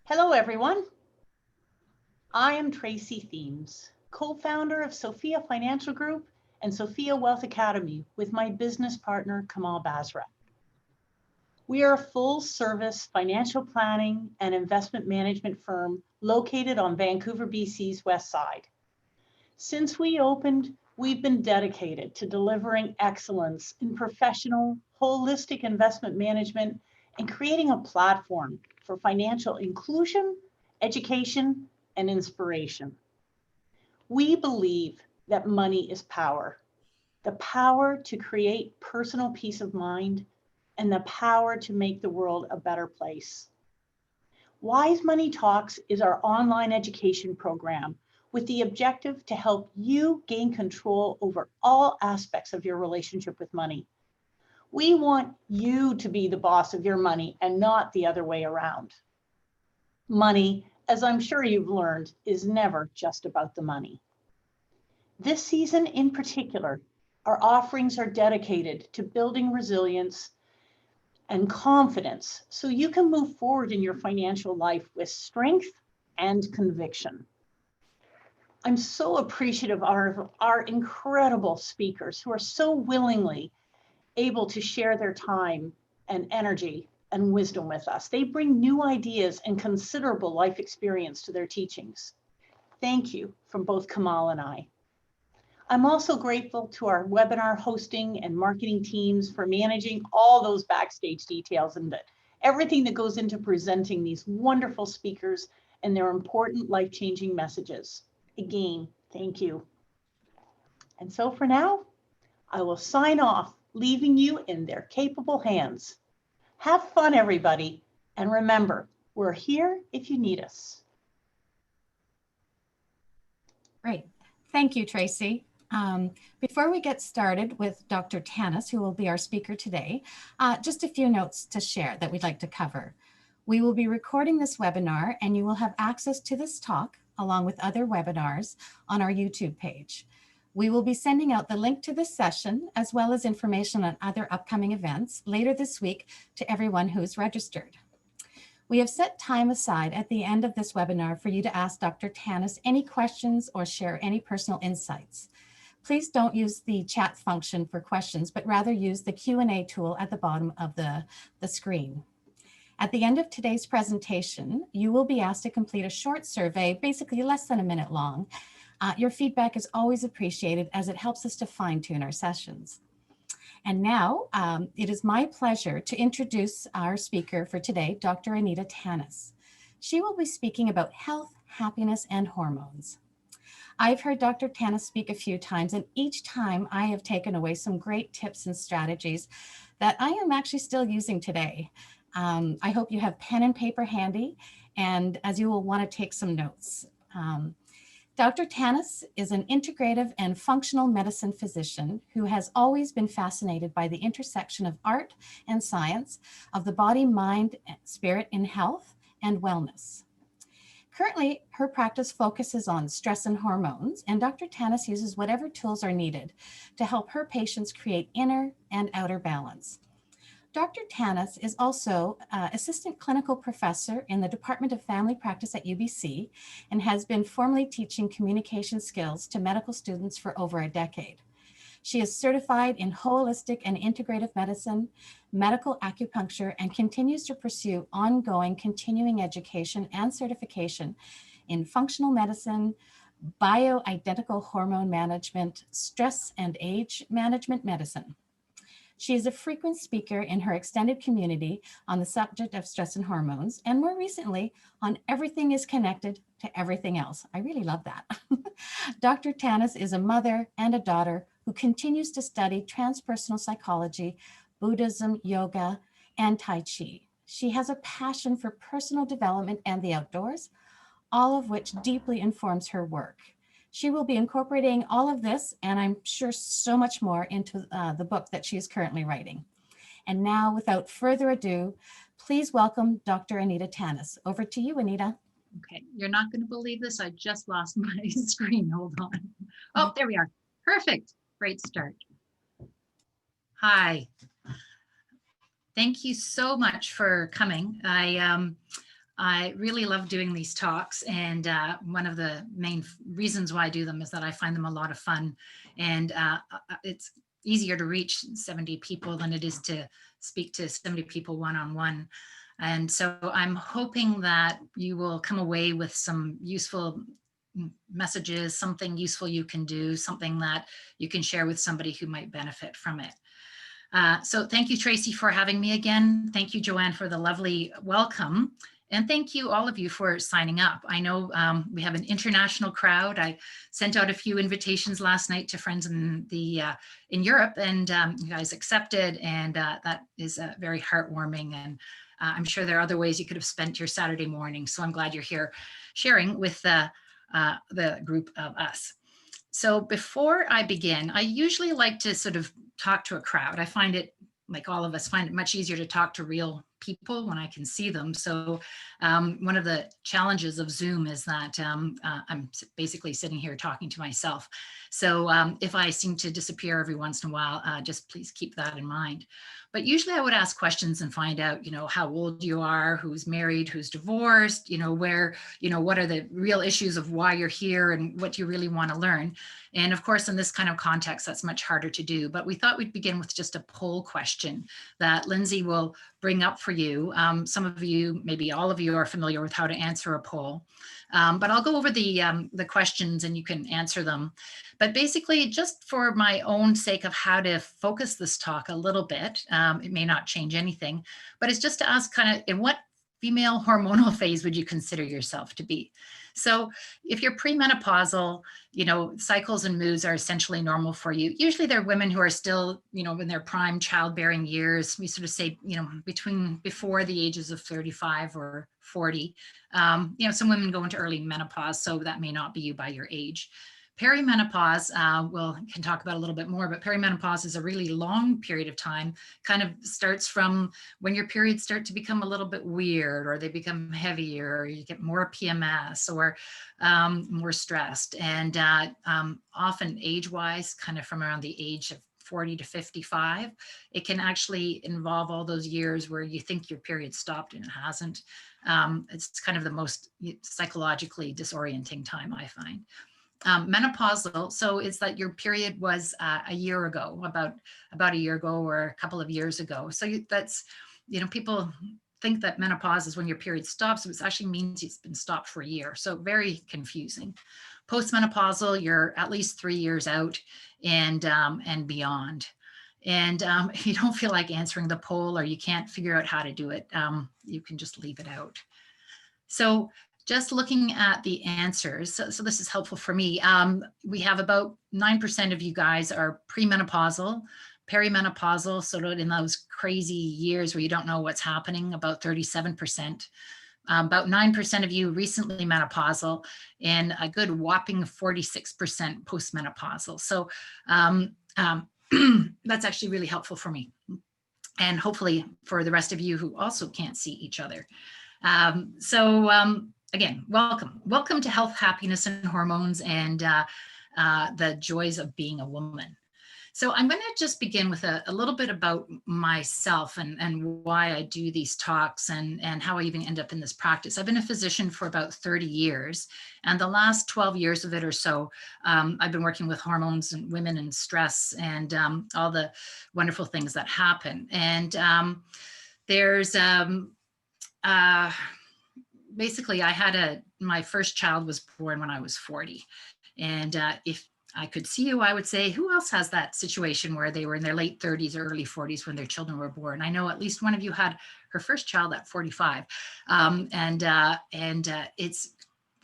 Hello, everyone. I am Tracy Themes, co-founder of Sophia Financial Group and Sophia Wealth Academy with my business partner, Kamal Basra. We are a full-service financial planning and investment management firm located on Vancouver, BC's west side. Since we opened, we've been dedicated to delivering excellence in professional, holistic investment management and creating a platform for financial inclusion, education, and inspiration. We believe that money is power, the power to create personal peace of mind and the power to make the world a better place. Wise Money Talks is our online education program with the objective to help you gain control over all aspects of your relationship with money. We want you to be the boss of your money and not the other way around. Money, as I'm sure you've learned, is never just about the money. This season in particular, our offerings are dedicated to building resilience and confidence so you can move forward in your financial life with strength and conviction. I'm so appreciative of our incredible speakers who are so willingly able to share their time and energy and wisdom with us. They bring new ideas and considerable life experience to their teachings. Thank you from both Kamal and I. I'm also grateful to our webinar hosting and marketing teams for managing all those backstage details and everything that goes into presenting these wonderful speakers and their important life-changing messages. Again, thank you. And so for now, I will sign off, leaving you in their capable hands. Have fun, everybody. And remember, we're here if you need us. Great. Thank you, Tracy. Before we get started with Dr. Tannis, who will be our speaker today, just a few notes to share that we'd like to cover. We will be recording this webinar and you will have access to this talk along with other webinars on our YouTube page. We will be sending out the link to this session as well as information on other upcoming events later this week to everyone who's registered. We have set time aside at the end of this webinar for you to ask Dr. Tannis any questions or share any personal insights. Please don't use the chat function for questions, but rather use the Q&A tool at the bottom of the screen. At the end of today's presentation, you will be asked to complete a short survey, basically less than a minute long. Your feedback is always appreciated as it helps us to fine-tune our sessions. And now it is my pleasure to introduce our speaker for today, Dr. Anita Tannis. She will be speaking about health, happiness, and hormones. I've heard Dr. Tannis speak a few times, and each time I have taken away some great tips and strategies that I am actually still using today. I hope you have pen and paper handy, and as you will want to take some notes. Dr. Tannis is an integrative and functional medicine physician who has always been fascinated by the intersection of art and science, of the body, mind, spirit in health and wellness. Currently, her practice focuses on stress and hormones, and Dr. Tannis uses whatever tools are needed to help her patients create inner and outer balance. Dr. Tannis is also Assistant Clinical Professor in the Department of Family Practice at UBC and has been formally teaching communication skills to medical students for over a decade. She is certified in holistic and integrative medicine, medical acupuncture, and continues to pursue ongoing continuing education and certification in functional medicine, bioidentical hormone management, stress and age management medicine. She is a frequent speaker in her extended community on the subject of stress and hormones, and more recently on everything is connected to everything else. I really love that. Dr. Tannis is a mother and a daughter who continues to study transpersonal psychology, Buddhism, yoga, and Tai Chi. She has a passion for personal development and the outdoors, all of which deeply informs her work. She will be incorporating all of this, and I'm sure so much more, into the book that she is currently writing. And now, without further ado, please welcome Dr. Anita Tannis. Over to you, Anita. Okay, you're not going to believe this. I just lost my screen. Hold on. Oh, there we are. Perfect. Great start. Hi. Thank you so much for coming. I really love doing these talks, and one of the main reasons why I do them is that I find them a lot of fun, and it's easier to reach 70 people than it is to speak to 70 people one-on-one. And so I'm hoping that you will come away with some useful messages, something useful you can do, something that you can share with somebody who might benefit from it. So thank you, Tracy, for having me again. Thank you, Joanne, for the lovely welcome. And thank you, all of you, for signing up. I know we have an international crowd. I sent out a few invitations last night to friends in Europe, and you guys accepted, and that is very heartwarming. And I'm sure there are other ways you could have spent your Saturday morning. So I'm glad you're here sharing with the group of us. So before I begin, I usually like to sort of talk to a crowd. I find it, like all of us, find it much easier to talk to real people when I can see them. So one of the challenges of Zoom is that I'm basically sitting here talking to myself. So if I seem to disappear every once in a while, just please keep that in mind. But usually I would ask questions and find out, how old you are, who's married, who's divorced, where, what are the real issues of why you're here and what you really want to learn. And of course, in this kind of context, that's much harder to do. But we thought we'd begin with just a poll question that Lindsay will bring up for you. Some of you, maybe all of you, are familiar with how to answer a poll. But I'll go over the questions and you can answer them. But basically, just for my own sake of how to focus this talk a little bit, it may not change anything, but it's just to ask kind of, in what female hormonal phase would you consider yourself to be? So if you're premenopausal, cycles and moods are essentially normal for you. Usually they're women who are still, in their prime childbearing years. We sort of say, before the ages of 35 or 40. Some women go into early menopause, so that may not be you by your age. Perimenopause, can talk about a little bit more, but perimenopause is a really long period of time, kind of starts from when your periods start to become a little bit weird, or they become heavier, or you get more PMS, or more stressed. And often age-wise, kind of from around the age of 40 to 55, it can actually involve all those years where you think your period stopped and it hasn't. It's kind of the most psychologically disorienting time, I find. Menopausal, so it's that your period was a year ago, about a year ago or a couple of years ago. So that's, people think that menopause is when your period stops, but it actually means it's been stopped for a year. So very confusing. Postmenopausal, you're at least 3 years out and beyond. And if you don't feel like answering the poll, or you can't figure out how to do it, you can just leave it out. So just looking at the answers, so this is helpful for me. We have about 9% of you guys are premenopausal, perimenopausal, sort of in those crazy years where you don't know what's happening, about 37%. About 9% of you recently menopausal, and a good whopping 46% postmenopausal. So that's actually really helpful for me, and hopefully for the rest of you who also can't see each other. Again, welcome to Health, Happiness, and Hormones, and the joys of being a woman. So I'm going to just begin with a little bit about myself and why I do these talks and how I even end up in this practice. I've been a physician for about 30 years, and the last 12 years of it or so, I've been working with hormones and women and stress and all the wonderful things that happen. And there's basically, my first child was born when I was 40. And if I could see you, I would say, who else has that situation where they were in their late 30s or early 40s when their children were born? I know at least one of you had her first child at 45. It's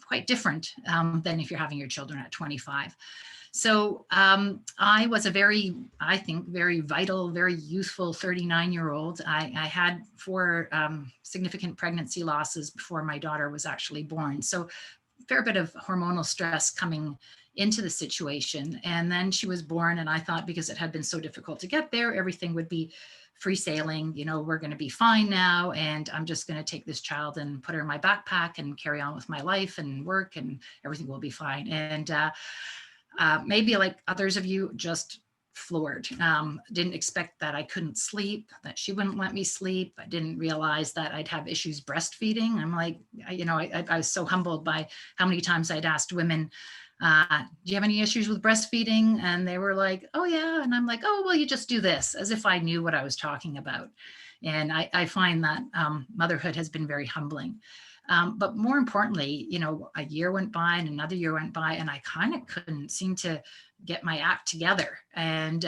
quite different than if you're having your children at 25. So I was a very vital, very youthful 39-year-old. I had 4 significant pregnancy losses before my daughter was actually born. So a fair bit of hormonal stress coming into the situation. And then she was born, and I thought because it had been so difficult to get there, everything would be free sailing. We're going to be fine now, and I'm just going to take this child and put her in my backpack and carry on with my life and work, and everything will be fine. And maybe like others of you, just floored. Didn't expect that I couldn't sleep, that she wouldn't let me sleep. I didn't realize that I'd have issues breastfeeding. I'm like, I was so humbled by how many times I'd asked women, do you have any issues with breastfeeding? And they were like, oh yeah. And I'm like, oh, well, you just do this, as if I knew what I was talking about. And I find that motherhood has been very humbling. But more importantly, a year went by and another year went by, and I kind of couldn't seem to get my act together. And,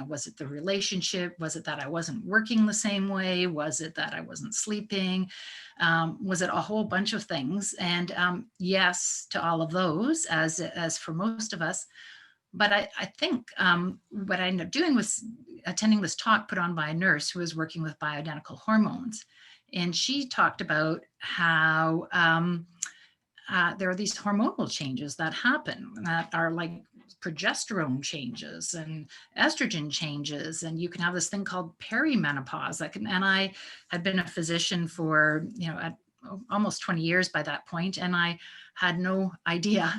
was it the relationship? Was it that I wasn't working the same way? Was it that I wasn't sleeping? Was it a whole bunch of things? And yes, to all of those, as for most of us. But I think what I ended up doing was attending this talk put on by a nurse who was working with bioidentical hormones. And she talked about how there are these hormonal changes that happen that are like progesterone changes and estrogen changes. And you can have this thing called perimenopause and I had been a physician for, almost 20 years by that point. And I had no idea.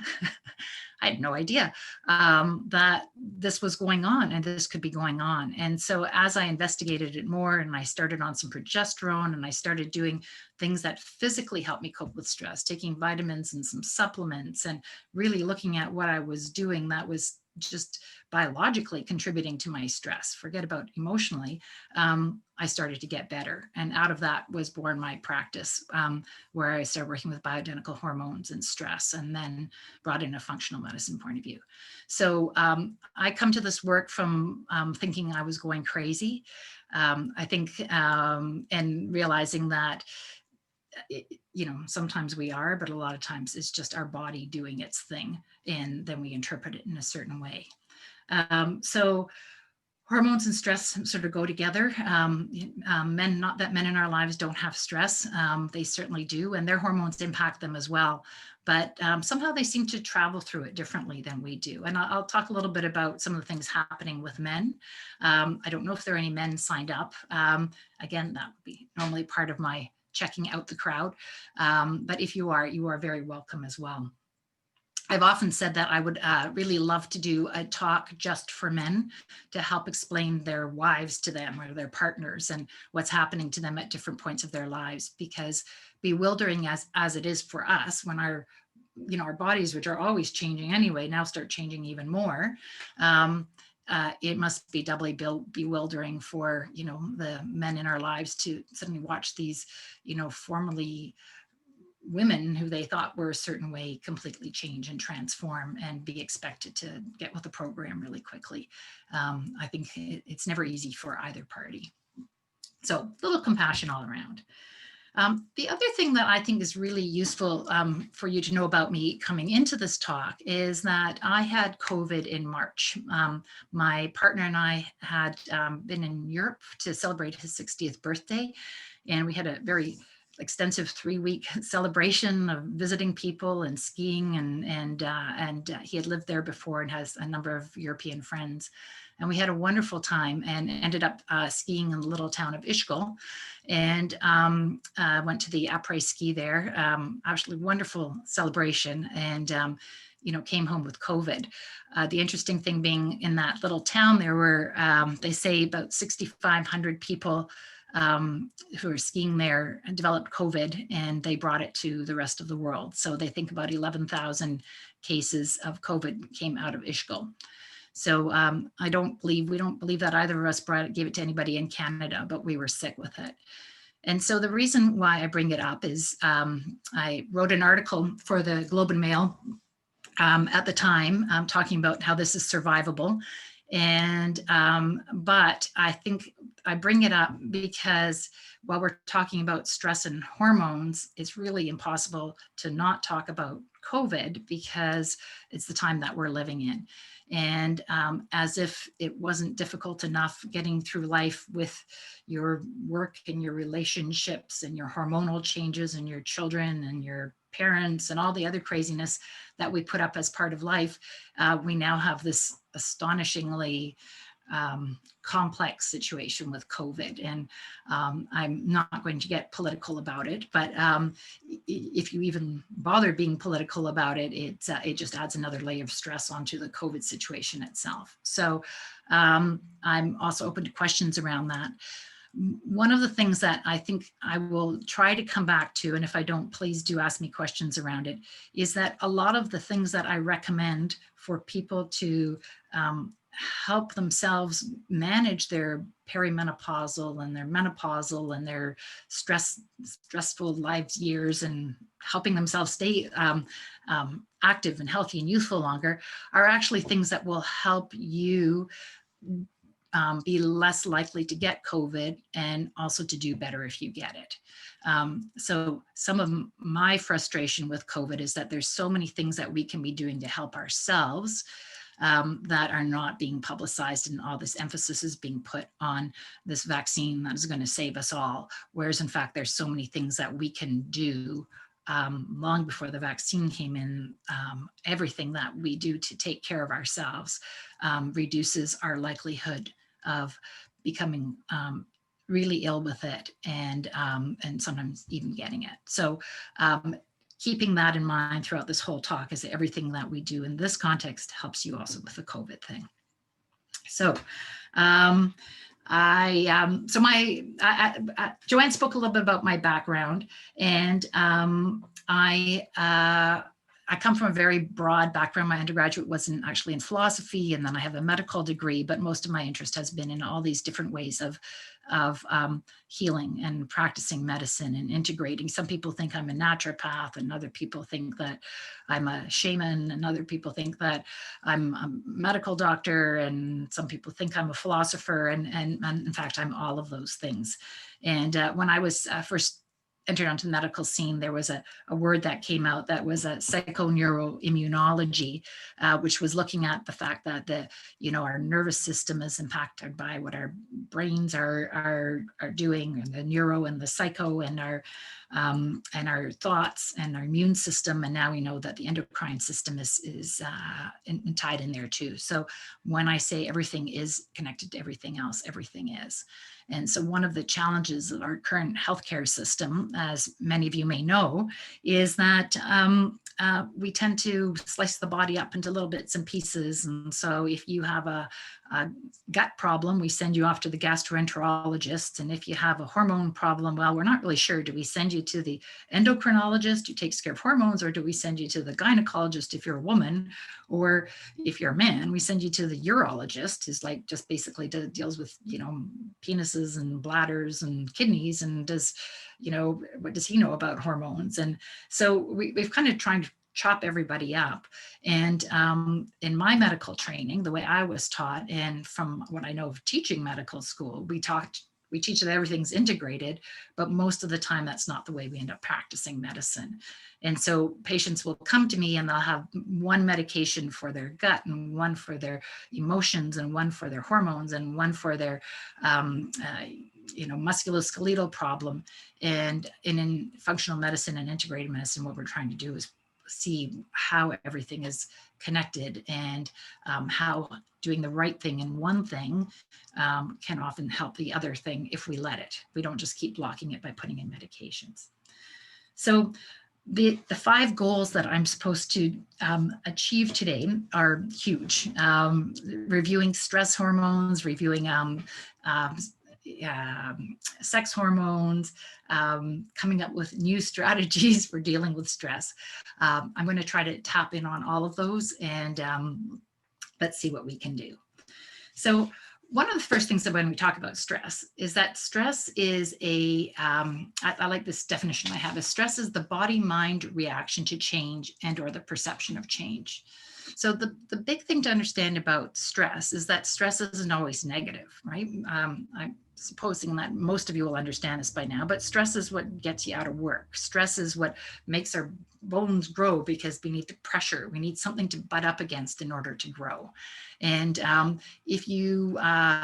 I had no idea that this was going on and this could be going on. And so as I investigated it more and I started on some progesterone and I started doing things that physically helped me cope with stress, taking vitamins and some supplements and really looking at what I was doing that was just biologically contributing to my stress, forget about emotionally, I started to get better. And out of that was born my practice, where I started working with bioidentical hormones and stress, and then brought in a functional medicine point of view. So I come to this work from thinking I was going crazy, I think, and realizing that sometimes we are, but a lot of times it's just our body doing its thing, and then we interpret it in a certain way. So hormones and stress sort of go together. Men, not that men in our lives don't have stress, they certainly do, and their hormones impact them as well. But somehow they seem to travel through it differently than we do. And I'll talk a little bit about some of the things happening with men. I don't know if there are any men signed up. Again, that would be normally part of my checking out the crowd. But if you are very welcome as well. I've often said that I would really love to do a talk just for men to help explain their wives to them or their partners and what's happening to them at different points of their lives, because bewildering as it is for us when our bodies, which are always changing anyway, now start changing even more. It must be doubly bewildering for, the men in our lives to suddenly watch these, formerly women who they thought were a certain way completely change and transform and be expected to get with the program really quickly. I think it's never easy for either party. So a little compassion all around. The other thing that I think is really useful for you to know about me coming into this talk is that I had COVID in March. My partner and I had been in Europe to celebrate his 60th birthday, and we had a very extensive 3-week celebration of visiting people and skiing, and he had lived there before and has a number of European friends. And we had a wonderful time and ended up skiing in the little town of Ischgl, and went to the après ski there. Actually wonderful celebration, and came home with COVID. The interesting thing being in that little town, there were, they say, about 6,500 people who are skiing there and developed COVID, and they brought it to the rest of the world. So they think about 11,000 cases of COVID came out of Ischgl. So we don't believe that either of us gave it to anybody in Canada, but we were sick with it. And so the reason why I bring it up is I wrote an article for the Globe and Mail at the time, talking about how this is survivable. And, but I think I bring it up because while we're talking about stress and hormones, it's really impossible to not talk about COVID because it's the time that we're living in. And as if it wasn't difficult enough getting through life with your work and your relationships and your hormonal changes and your children and your parents and all the other craziness that we put up as part of life, we now have this astonishingly complex situation with COVID. And I'm not going to get political about it, but if you even bother being political about it, it just adds another layer of stress onto the COVID situation itself. So I'm also open to questions around that. One of the things that I think I will try to come back to, and if I don't, please do ask me questions around it, is that a lot of the things that I recommend for people to help themselves manage their perimenopausal and their menopausal and their stressful lives years, and helping themselves stay active and healthy and youthful longer, are actually things that will help you be less likely to get COVID, and also to do better if you get it. So some of my frustration with COVID is that there's so many things that we can be doing to help ourselves that are not being publicized, and all this emphasis is being put on this vaccine that is going to save us all. Whereas in fact, there's so many things that we can do long before the vaccine came in. Everything that we do to take care of ourselves reduces our likelihood of becoming really ill with it, and sometimes even getting it. So keeping that in mind throughout this whole talk is that everything that we do in this context helps you also with the COVID thing. So Joanne spoke a little bit about my background, and I come from a very broad background. My undergraduate wasn't actually in philosophy, and then I have a medical degree, but most of my interest has been in all these different ways of healing and practicing medicine and integrating. Some people think I'm a naturopath, and other people think that I'm a shaman, and other people think that I'm a medical doctor, and some people think I'm a philosopher, and in fact, I'm all of those things. And when I was first entered onto the medical scene, there was a word that came out that was a psychoneuroimmunology, which was looking at the fact that our nervous system is impacted by what our brains are doing, and the neuro and the psycho, and our thoughts and our immune system. And now we know that the endocrine system is tied in there too. So when I say everything is connected to everything else, everything is. And so one of the challenges of our current healthcare system, as many of you may know, is that we tend to slice the body up into little bits and pieces. And so if you have a gut problem, we send you off to the gastroenterologist. And if you have a hormone problem, well, we're not really sure. Do we send you to the endocrinologist who takes care of hormones, or do we send you to the gynecologist if you're a woman? Or if you're a man, we send you to the urologist, who's like just basically deals with, penises and bladders and kidneys, and what does he know about hormones? And so we've kind of tried to chop everybody up. And in my medical training, the way I was taught, and from what I know of teaching medical school, we teach that everything's integrated, but most of the time that's not the way we end up practicing medicine. And so patients will come to me and they'll have one medication for their gut, and one for their emotions, and one for their hormones, and one for their musculoskeletal problem. And in functional medicine and integrated medicine, what we're trying to do is see how everything is connected, and how doing the right thing in one thing can often help the other thing if we let it. We don't just keep blocking it by putting in medications. So the 5 goals that I'm supposed to achieve today are huge. Reviewing stress hormones, reviewing sex hormones, coming up with new strategies for dealing with stress. I'm going to try to tap in on all of those, and let's see what we can do. So one of the first things that when we talk about stress is that stress is I like this definition I have, is stress is the body-mind reaction to change and or the perception of change. So the big thing to understand about stress is that stress isn't always negative, right? I'm supposing that most of you will understand this by now, but stress is what gets you out of work. Stress is what makes our bones grow, because we need the pressure. We need something to butt up against in order to grow. And if you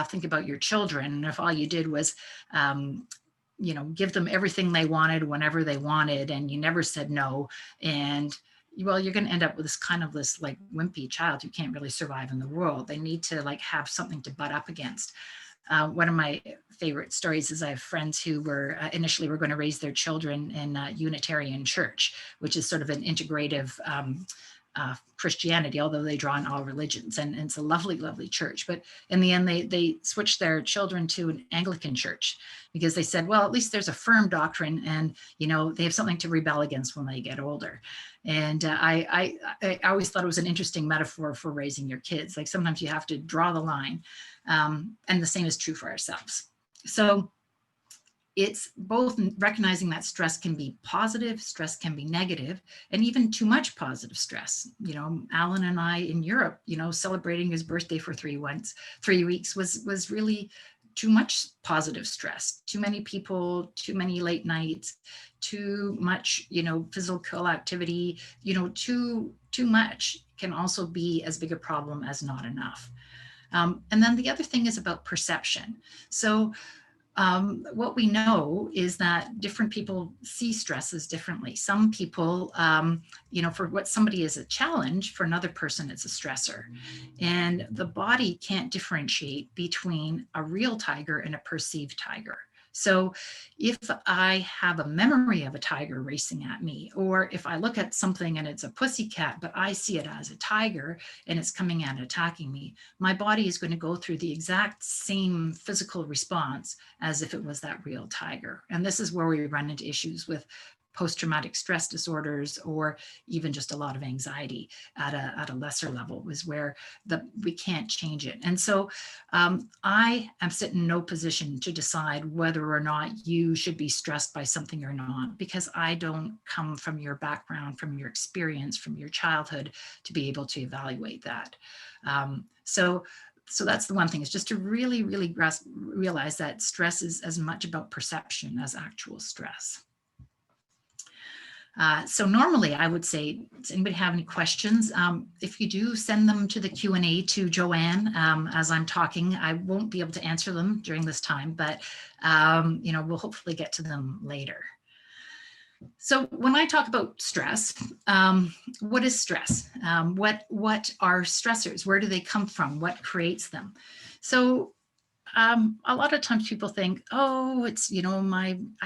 think about your children, if all you did was give them everything they wanted whenever they wanted, and you never said no, and well, you're going to end up with this like wimpy child who can't really survive in the world. They need to like have something to butt up against. One of my favorite stories is I have friends who were initially were going to raise their children in Unitarian church, which is sort of an integrative Christianity, although they draw on all religions, and it's a lovely, lovely church. But in the end, they switched their children to an Anglican church because they said, well, at least there's a firm doctrine, and they have something to rebel against when they get older. And I always thought it was an interesting metaphor for raising your kids. Like sometimes you have to draw the line, and the same is true for ourselves. So it's both recognizing that stress can be positive, stress can be negative, and even too much positive stress. Alan and I in Europe, celebrating his birthday for 3 weeks was really too much positive stress, too many people, too many late nights, too much, physical activity, too much can also be as big a problem as not enough. And then the other thing is about perception. So what we know is that different people see stresses differently. Some people, for what somebody is a challenge, for another person, it's a stressor. And the body can't differentiate between a real tiger and a perceived tiger. So if I have a memory of a tiger racing at me, or if I look at something and it's a pussycat, but I see it as a tiger and it's coming and attacking me, my body is going to go through the exact same physical response as if it was that real tiger. And this is where we run into issues with post-traumatic stress disorders, or even just a lot of anxiety at a lesser level, is where we can't change it. And so I am sit in no position to decide whether or not you should be stressed by something or not, because I don't come from your background, from your experience, from your childhood to be able to evaluate that. So that's the one thing, is just to really, really realize that stress is as much about perception as actual stress. So normally I would say, does anybody have any questions? If you do, send them to the Q&A to Joanne as I'm talking. I won't be able to answer them during this time, but we'll hopefully get to them later. So when I talk about stress, what is stress? What are stressors? Where do they come from? What creates them? So a lot of times people think, oh, it's, I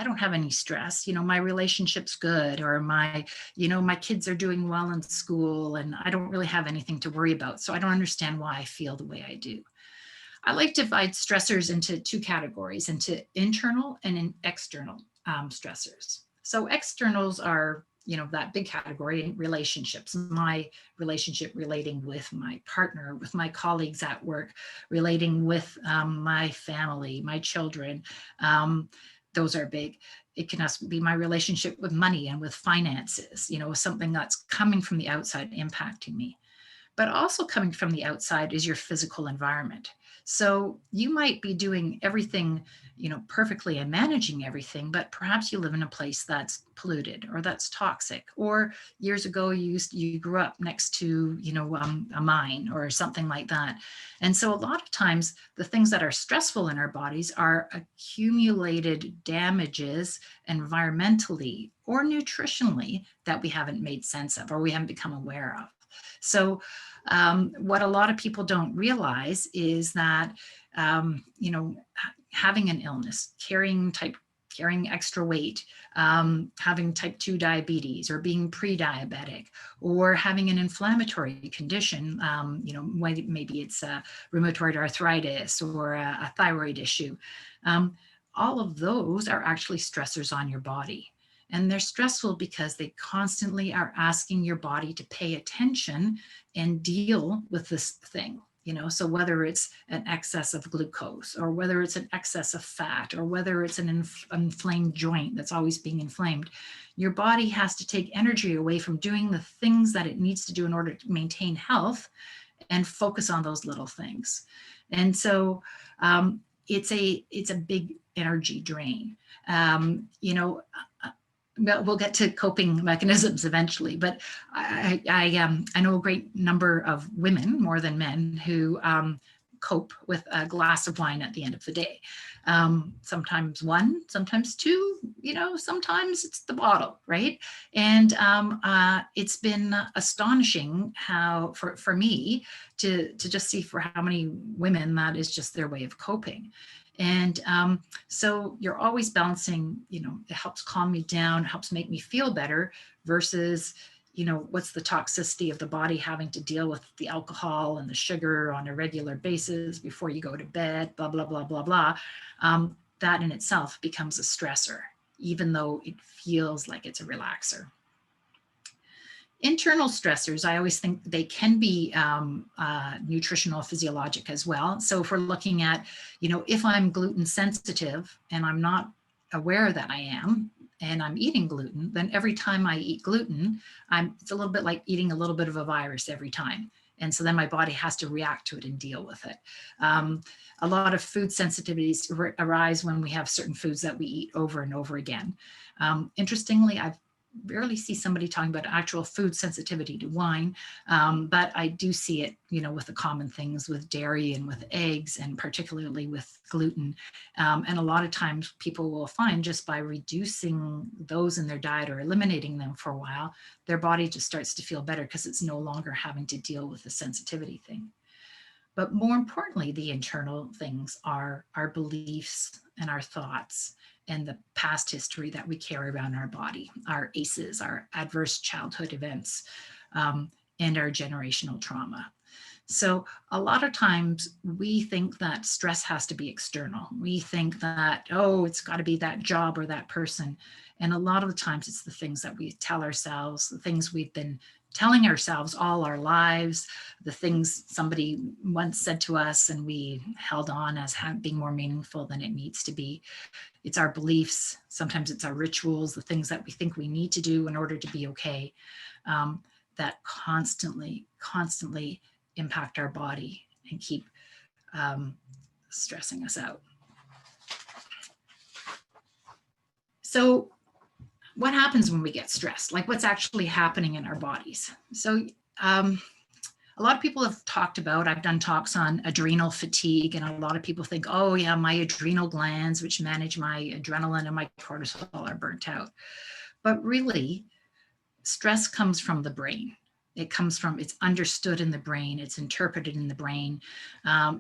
don't have any stress, my relationship's good, or my kids are doing well in school and I don't really have anything to worry about. So I don't understand why I feel the way I do. I like to divide stressors into 2 categories, into internal and external stressors. So externals are, that big category, relationships, my relationship relating with my partner, with my colleagues at work, relating with my family, my children. Those are big. It can also be my relationship with money and with finances, something that's coming from the outside impacting me. But also coming from the outside is your physical environment. So you might be doing everything, perfectly and managing everything, but perhaps you live in a place that's polluted or that's toxic, or years ago you grew up next to, a mine or something like that. And so a lot of times the things that are stressful in our bodies are accumulated damages environmentally or nutritionally that we haven't made sense of or we haven't become aware of. So what a lot of people don't realize is that, having an illness, carrying extra weight, having type 2 diabetes, or being pre-diabetic, or having an inflammatory condition, maybe it's rheumatoid arthritis or a thyroid issue. All of those are actually stressors on your body. And they're stressful because they constantly are asking your body to pay attention and deal with this thing. So whether it's an excess of glucose, or whether it's an excess of fat, or whether it's an inflamed joint that's always being inflamed, your body has to take energy away from doing the things that it needs to do in order to maintain health and focus on those little things. And so it's a big energy drain. We'll get to coping mechanisms eventually, but I know a great number of women, more than men, who cope with a glass of wine at the end of the day. Sometimes one, sometimes two, sometimes it's the bottle, right? And it's been astonishing how, for me, to just see for how many women that is just their way of coping. And so you're always balancing, it helps calm me down, it helps make me feel better versus, what's the toxicity of the body having to deal with the alcohol and the sugar on a regular basis before you go to bed, blah, blah, blah, blah, blah. That in itself becomes a stressor, even though it feels like it's a relaxer. Internal stressors, I always think they can be nutritional, physiologic as well. So if we're looking at, if I'm gluten sensitive and I'm not aware that I am, and I'm eating gluten, then every time I eat gluten, it's a little bit like eating a little bit of a virus every time. And so then my body has to react to it and deal with it. A lot of food sensitivities arise when we have certain foods that we eat over and over again. Interestingly, I've rarely see somebody talking about actual food sensitivity to wine, but I do see it, with the common things with dairy and with eggs, and particularly with gluten. And a lot of times people will find just by reducing those in their diet or eliminating them for a while, their body just starts to feel better because it's no longer having to deal with the sensitivity thing. But more importantly, the internal things are our beliefs and our thoughts and the past history that we carry around our body, our ACEs, our adverse childhood events, and our generational trauma. So a lot of times we think that stress has to be external. We think that, it's got to be that job or that person. And a lot of the times it's the things that we tell ourselves, the things we've been telling ourselves all our lives, the things somebody once said to us and we held on as being more meaningful than it needs to be. It's our beliefs. Sometimes it's our rituals, the things that we think we need to do in order to be okay, that constantly impact our body and keep stressing us out. So what happens when we get stressed? Like what's actually happening in our bodies? So a lot of people have talked about, I've done talks on adrenal fatigue, and a lot of people think, oh yeah, my adrenal glands, which manage my adrenaline and my cortisol, are burnt out. But really, stress comes from the brain. It's understood in the brain, it's interpreted in the brain.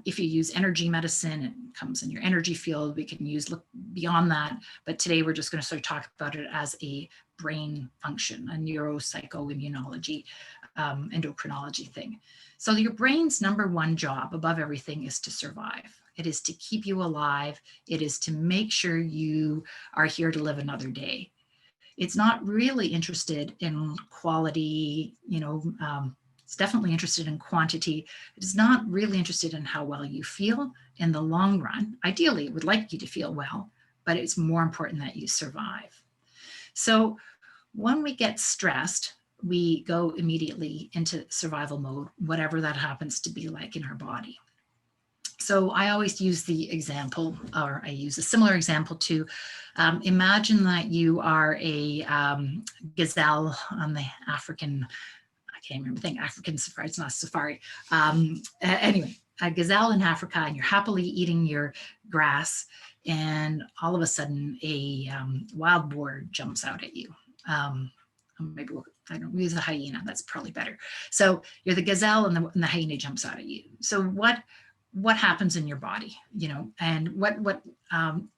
If you use energy medicine, it comes in your energy field. We can look beyond that, but today we're just going to sort of talk about it as a brain function, a neuropsychoimmunology, endocrinology thing. So your brain's number one job above everything is to survive. It is to keep you alive. It is to make sure you are here to live another day. It's not really interested in quality, it's definitely interested in quantity. It is not really interested in how well you feel in the long run. Ideally, it would like you to feel well, but it's more important that you survive. So when we get stressed, we go immediately into survival mode, whatever that happens to be like in our body. So I always use the example, or I use a similar example to imagine that you are a gazelle on the African, I can't remember the thing, African safari, it's not safari. Anyway, a gazelle in Africa, and you're happily eating your grass, and all of a sudden a wild boar jumps out at you. Maybe I don't use a hyena, that's probably better. So you're the gazelle and the hyena jumps out at you. So what happens in your body, and what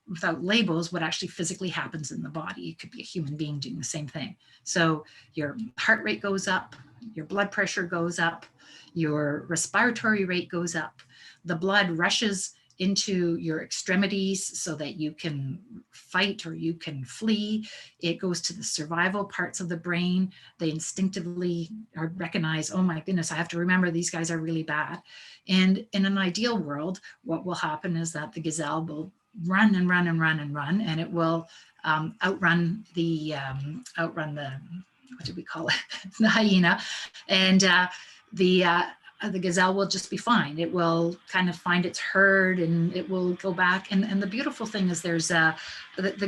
without labels, what actually physically happens in the body? It could be a human being doing the same thing. So your heart rate goes up, your blood pressure goes up, your respiratory rate goes up, the blood rushes into your extremities so that you can fight or you can flee. It goes to the survival parts of the brain. They instinctively recognize, oh my goodness, I have to remember these guys are really bad. And in an ideal world, what will happen is that the gazelle will run and run and run and run, and it will outrun the, what do we call it? The hyena. And the gazelle will just be fine. It will kind of find its herd and it will go back. And the beautiful thing is the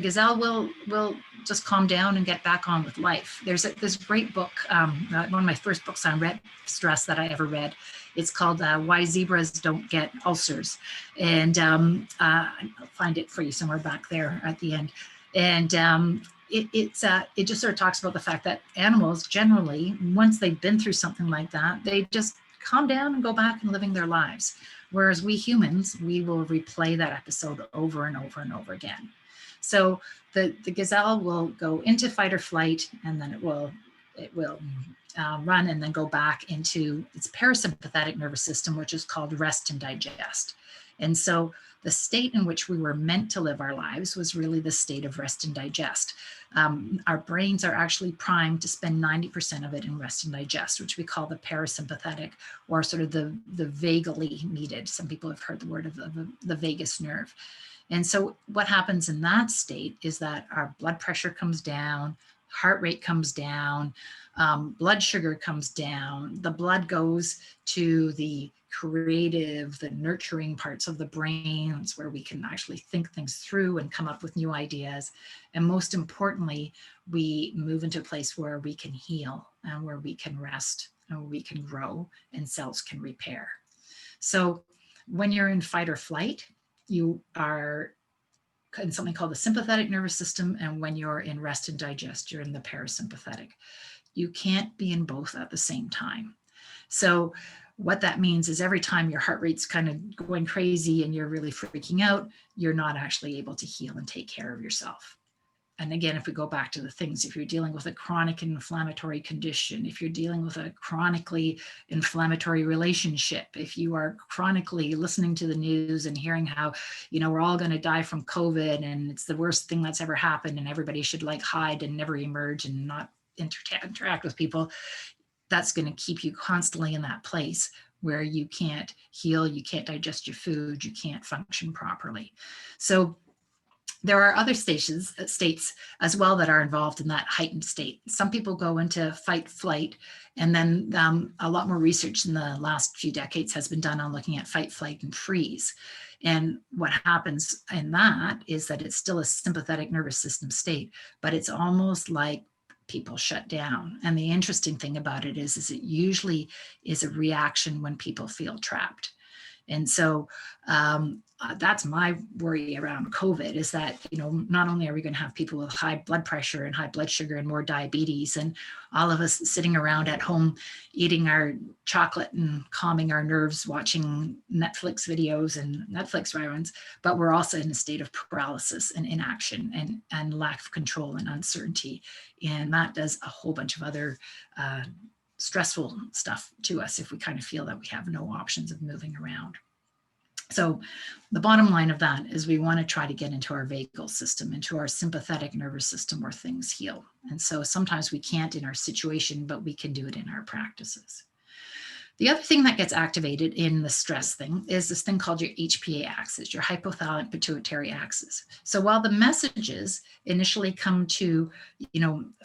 gazelle will just calm down and get back on with life. There's this great book, one of my first books on stress that I ever read. It's called Why Zebras Don't Get Ulcers. And I'll find it for you somewhere back there at the end. And it just sort of talks about the fact that animals generally, once they've been through something like that, they just calm down and go back and living their lives. Whereas we humans, we will replay that episode over and over and over again. So the gazelle will go into fight or flight, and then it will run and then go back into its parasympathetic nervous system, which is called rest and digest. And so the state in which we were meant to live our lives was really the state of rest and digest. Our brains are actually primed to spend 90% of it in rest and digest, which we call the parasympathetic, or sort of the vagally needed. Some people have heard the word of the vagus nerve. And so what happens in that state is that our blood pressure comes down, heart rate comes down, blood sugar comes down, the blood goes to the creative, the nurturing parts of the brain. It's where we can actually think things through and come up with new ideas. And most importantly, we move into a place where we can heal and where we can rest and where we can grow and cells can repair. So when you're in fight or flight, you are in something called the sympathetic nervous system. And when you're in rest and digest, you're in the parasympathetic. You can't be in both at the same time. So what that means is every time your heart rate's kind of going crazy and you're really freaking out, you're not actually able to heal and take care of yourself. And again, if we go back to the things, if you're dealing with a chronic inflammatory condition, if you're dealing with a chronically inflammatory relationship, if you are chronically listening to the news and hearing how, we're all going to die from COVID and it's the worst thing that's ever happened and everybody should like hide and never emerge and not interact with people, that's going to keep you constantly in that place where you can't heal, you can't digest your food, you can't function properly. So there are other states as well that are involved in that heightened state. Some people go into fight, flight, and then a lot more research in the last few decades has been done on looking at fight, flight, and freeze. And what happens in that is that it's still a sympathetic nervous system state, but it's almost like people shut down. And the interesting thing about it is it usually is a reaction when people feel trapped. And so that's my worry around COVID is that, not only are we going to have people with high blood pressure and high blood sugar and more diabetes and all of us sitting around at home eating our chocolate and calming our nerves, watching Netflix videos and Netflix reruns, but we're also in a state of paralysis and inaction and lack of control and uncertainty. And that does a whole bunch of other stressful stuff to us if we kind of feel that we have no options of moving around. So the bottom line of that is we want to try to get into our vagal system, into our sympathetic nervous system where things heal. And so sometimes we can't in our situation, but we can do it in our practices. The other thing that gets activated in the stress thing is this thing called your HPA axis, your hypothalamic pituitary axis. So while the messages initially come to,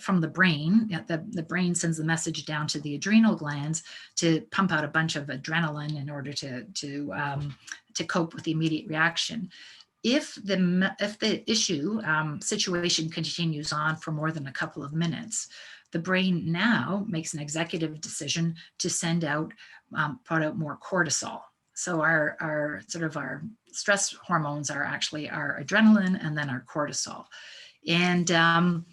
from the brain, the brain sends the message down to the adrenal glands to pump out a bunch of adrenaline in order to cope with the immediate reaction. If the issue situation continues on for more than a couple of minutes, the brain now makes an executive decision to put out more cortisol. So our stress hormones are actually our adrenaline and then our cortisol. And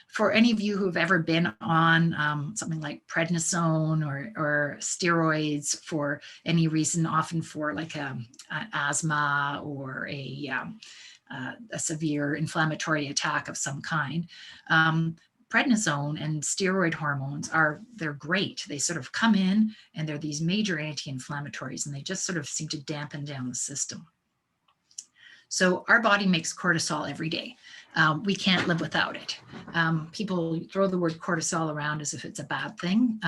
for any of you who've ever been on something like prednisone or steroids for any reason, often for like an asthma or a severe inflammatory attack of some kind, prednisone and steroid hormones they're great. They sort of come in and they're these major anti-inflammatories and they just sort of seem to dampen down the system. So our body makes cortisol every day. We can't live without it. People throw the word cortisol around as if it's a bad thing.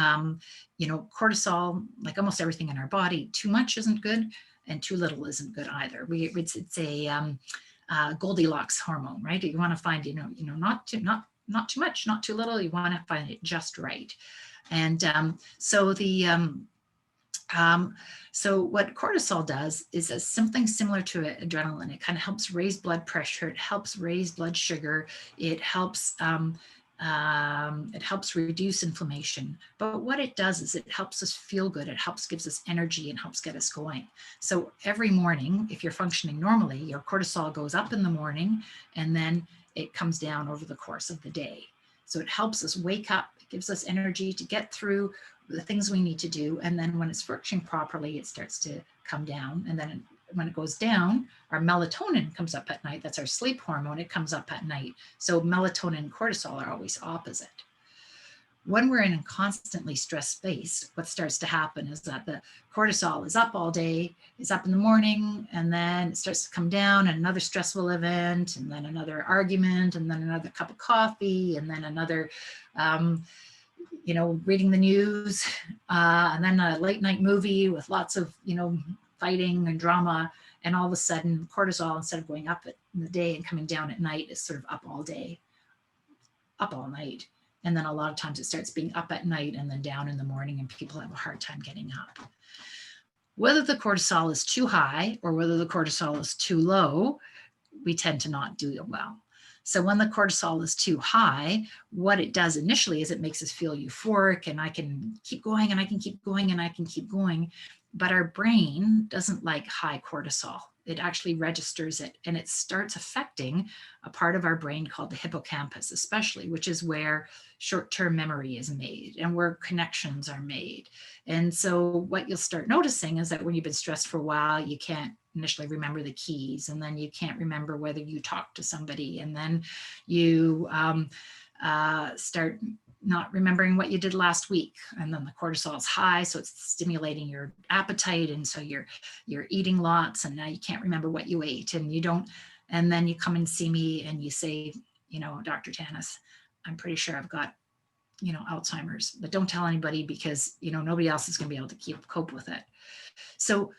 Cortisol, like almost everything in our body, too much isn't good and too little isn't good either. It's a Goldilocks hormone, right? You want to find, not too much, not too little. You want to find it just right. And so what cortisol does is something similar to adrenaline. It kind of helps raise blood pressure. It helps raise blood sugar. It helps It helps reduce inflammation. But what it does is it helps us feel good. It gives us energy and helps get us going. So every morning, if you're functioning normally, your cortisol goes up in the morning and then it comes down over the course of the day. So it helps us wake up. It gives us energy to get through the things we need to do. And then when it's functioning properly, it starts to come down. And then when it goes down, our melatonin comes up at night. That's our sleep hormone. It comes up at night. So melatonin and cortisol are always opposite. When we're in a constantly stressed space, what starts to happen is that the cortisol is up all day, is up in the morning, and then it starts to come down, and another stressful event, and then another argument, and then another cup of coffee, and then another, reading the news, and then a late night movie with lots of, fighting and drama. And all of a sudden, cortisol, instead of going up in the day and coming down at night, is sort of up all day, up all night. And then a lot of times it starts being up at night and then down in the morning, and people have a hard time getting up. Whether the cortisol is too high or whether the cortisol is too low, we tend to not do it well. So when the cortisol is too high, what it does initially is it makes us feel euphoric, and I can keep going and I can keep going and I can keep going. But our brain doesn't like high cortisol. It actually registers it, and it starts affecting a part of our brain called the hippocampus, especially, which is where short-term memory is made and where connections are made. And so what you'll start noticing is that when you've been stressed for a while, you can't initially remember the keys, and then you can't remember whether you talked to somebody, and then you start not remembering what you did last week, and then the cortisol is high, so it's stimulating your appetite, and so you're eating lots, and now you can't remember what you ate, and you don't. And then you come and see me and you say, Dr. Tannis, I'm pretty sure I've got Alzheimer's, but don't tell anybody, because nobody else is going to be able to cope with it. So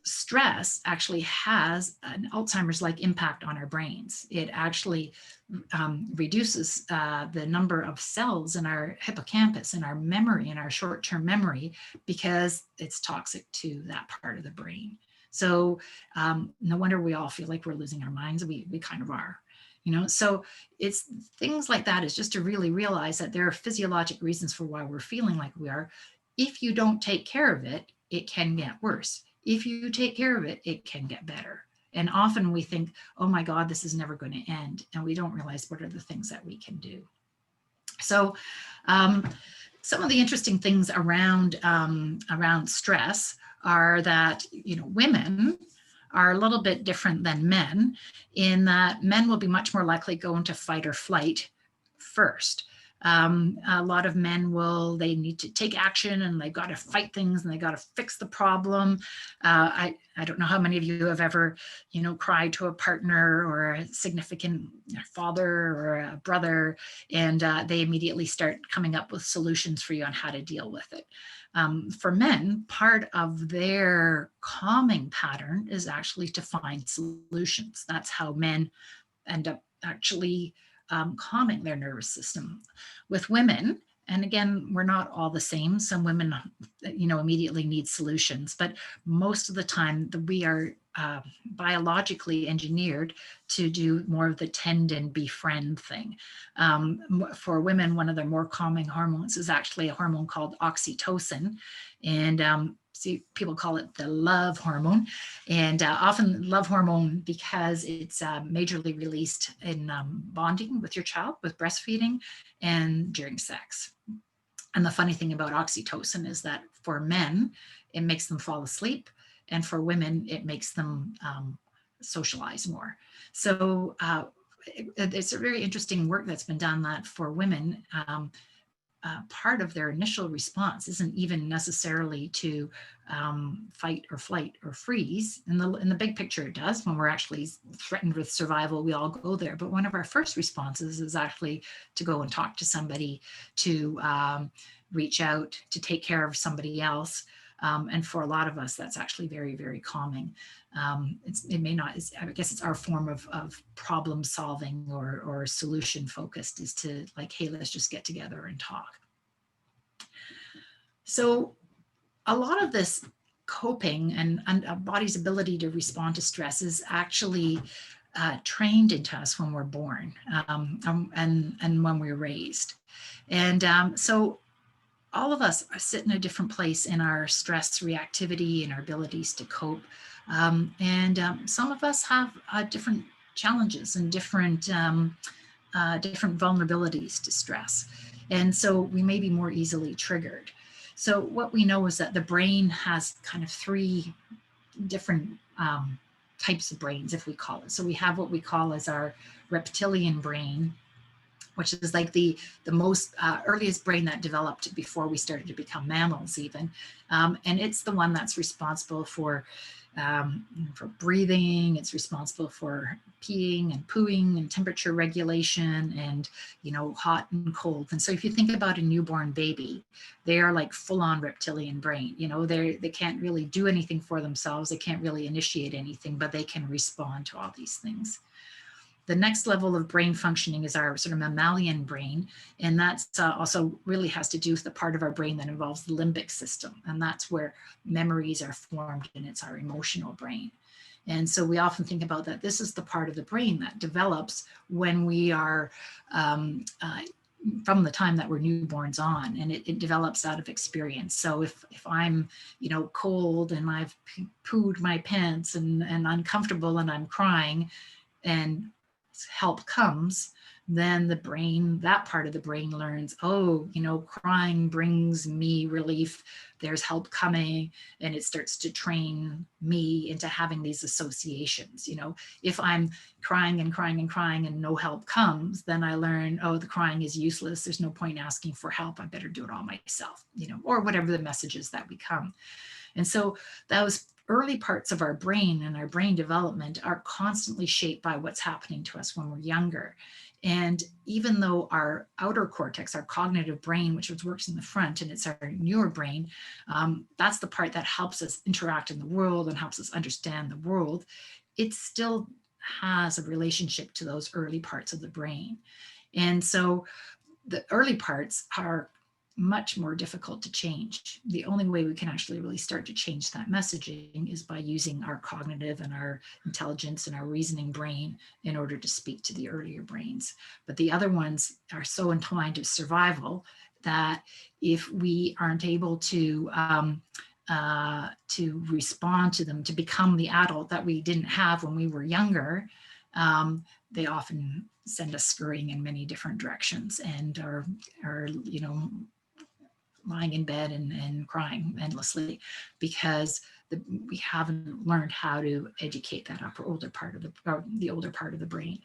stress actually has an Alzheimer's-like impact on our brains. It actually reduces the number of cells in our hippocampus, in our memory, in our short-term memory, because it's toxic to that part of the brain. So no wonder we all feel like we're losing our minds. We kind of are. So it's things like that, is just to really realize that there are physiologic reasons for why we're feeling like we are. If you don't take care of it, it can get worse. If you take care of it, it can get better. And often we think, oh my God, this is never going to end. And we don't realize what are the things that we can do. So some of the interesting things around stress are that, women are a little bit different than men, in that men will be much more likely to go into fight or flight first. A lot of men they need to take action, and they've got to fight things, and they got to fix the problem. I don't know how many of you have ever, cried to a partner or a significant father or a brother, and they immediately start coming up with solutions for you on how to deal with it. For men, part of their calming pattern is actually to find solutions. That's how men end up actually calming their nervous system. With women, and again, we're not all the same. Some women, immediately need solutions, but most of the time we are biologically engineered to do more of the tend and befriend thing. For women, one of the more calming hormones is actually a hormone called oxytocin, and people call it the love hormone, and often love hormone because it's majorly released in bonding with your child, with breastfeeding, and during sex. And the funny thing about oxytocin is that for men, it makes them fall asleep, and for women, it makes them socialize more. So it's a very interesting work that's been done that for women, part of their initial response isn't even necessarily to fight or flight or freeze. In the big picture, it does. When we're actually threatened with survival, we all go there. But one of our first responses is actually to go and talk to somebody, to reach out, to take care of somebody else. And for a lot of us, that's actually very, very calming. It may not, I guess it's our form of problem solving or solution focused, is to like, hey, let's just get together and talk. So a lot of this coping and a body's ability to respond to stress is actually trained into us when we're born, and when we're raised. And so all of us sit in a different place in our stress reactivity and our abilities to cope. And some of us have different challenges and different vulnerabilities to stress. And so we may be more easily triggered. So what we know is that the brain has kind of three different types of brains, if we call it. So we have what we call as our reptilian brain, which is like the most earliest brain that developed before we started to become mammals even. And it's the one that's responsible for breathing. It's responsible for peeing and pooing and temperature regulation and, hot and cold. And so if you think about a newborn baby, they are like full on reptilian brain. They can't really do anything for themselves. They can't really initiate anything, but they can respond to all these things. The next level of brain functioning is our sort of mammalian brain. And that's also really has to do with the part of our brain that involves the limbic system. And that's where memories are formed, and it's our emotional brain. And so we often think about that. This is the part of the brain that develops when we are from the time that we're newborns on, and it develops out of experience. So if I'm, cold and I've pooed my pants and uncomfortable and I'm crying and help comes, then the brain, that part of the brain learns, crying brings me relief. There's help coming, and it starts to train me into having these associations. If I'm crying and crying and crying and no help comes, then I learn, the crying is useless. There's no point asking for help. I better do it all myself, or whatever the messages that become. And so those early parts of our brain and our brain development are constantly shaped by what's happening to us when we're younger. And even though our outer cortex, our cognitive brain, which works in the front, and it's our newer brain, that's the part that helps us interact in the world and helps us understand the world, it still has a relationship to those early parts of the brain. And so the early parts are much more difficult to change. The only way we can actually really start to change that messaging is by using our cognitive and our intelligence and our reasoning brain in order to speak to the earlier brains. But the other ones are so entwined with survival that if we aren't able to respond to them, to become the adult that we didn't have when we were younger, they often send us scurrying in many different directions and are lying in bed and crying endlessly because we haven't learned how to educate that older part of the brain.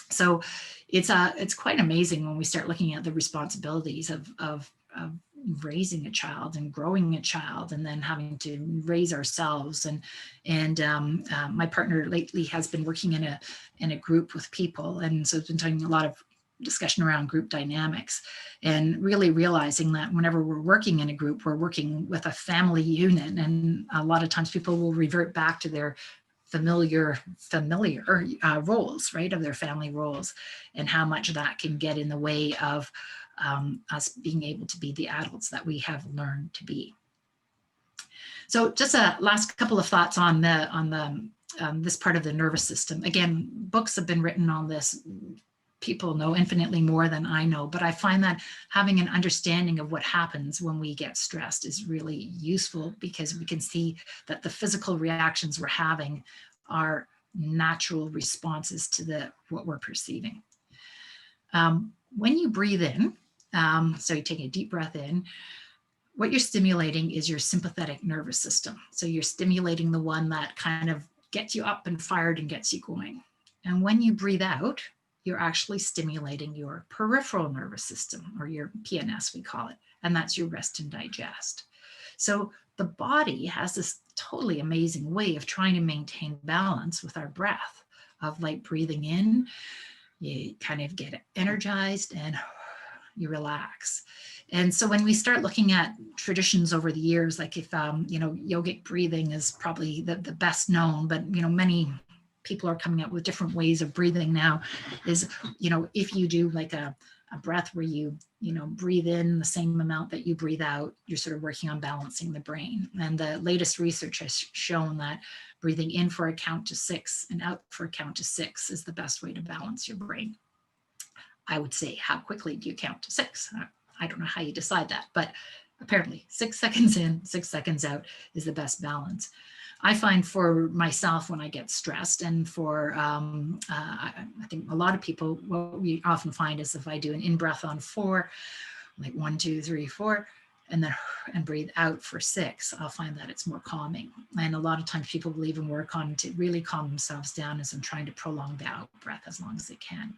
So it's quite amazing when we start looking at the responsibilities of raising a child and growing a child, and then having to raise ourselves. And my partner lately has been working in a group with people, and so it's been doing a lot of discussion around group dynamics, and really realizing that whenever we're working in a group, we're working with a family unit, and a lot of times people will revert back to their familiar roles, right, of their family roles, and how much that can get in the way of us being able to be the adults that we have learned to be. So just a last couple of thoughts on this part of the nervous system. Again, books have been written on this. People know infinitely more than I know, but I find that having an understanding of what happens when we get stressed is really useful, because we can see that the physical reactions we're having are natural responses to what we're perceiving. When you breathe in, so you take a deep breath in, what you're stimulating is your sympathetic nervous system. So you're stimulating the one that kind of gets you up and fired and gets you going. And when you breathe out, you're actually stimulating your peripheral nervous system, or your PNS, we call it, and that's your rest and digest. So the body has this totally amazing way of trying to maintain balance with our breath, of like breathing in, you kind of get energized and you relax. And so when we start looking at traditions over the years, like if, yogic breathing is probably the best known, but, many people are coming up with different ways of breathing now, is, if you do like a breath where you breathe in the same amount that you breathe out, you're sort of working on balancing the brain. And the latest research has shown that breathing in for a count to 6 and out for a count to 6 is the best way to balance your brain. I would say, how quickly do you count to 6? I don't know how you decide that, but apparently 6 seconds in, 6 seconds out is the best balance. I find for myself when I get stressed, and for I think a lot of people, what we often find is if I do an in-breath on 4, like 1, 2, 3, 4, and then breathe out for 6, I'll find that it's more calming. And a lot of times people will even work on to really calm themselves down as I'm trying to prolong the out breath as long as they can.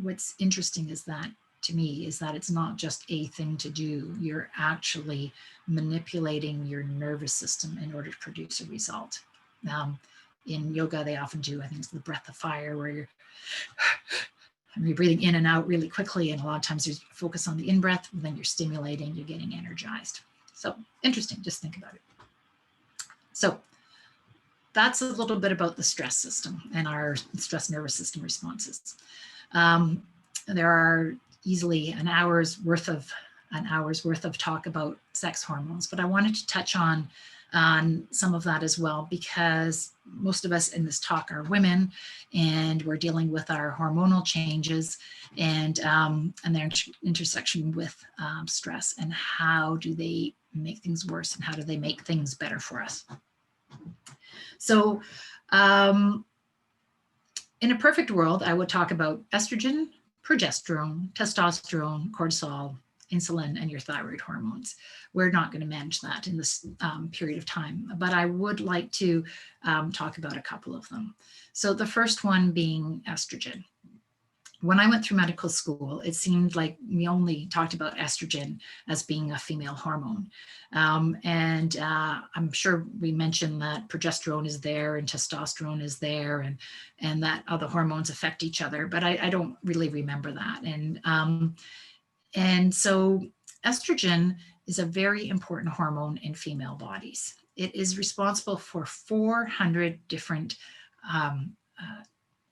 What's interesting is that, to me, is that it's not just a thing to do. You're actually manipulating your nervous system in order to produce a result. In yoga, they often do, I think it's the breath of fire, where you're breathing in and out really quickly. And a lot of times you focus on the in-breath, and then you're stimulating, you're getting energized. So interesting, just think about it. So that's a little bit about the stress system and our stress nervous system responses. There are easily an hour's worth of talk about sex hormones, but I wanted to touch on some of that as well, because most of us in this talk are women, and we're dealing with our hormonal changes and their intersection with stress, and how do they make things worse and how do they make things better for us. So in a perfect world, I would talk about estrogen, progesterone, testosterone, cortisol, insulin, and your thyroid hormones. We're not going to manage that in this period of time, but I would like to talk about a couple of them. So the first one being estrogen. When I went through medical school, it seemed like we only talked about estrogen as being a female hormone. I'm sure we mentioned that progesterone is there and testosterone is there, and that other hormones affect each other, but I don't really remember that. And so estrogen is a very important hormone in female bodies. It is responsible for 400 different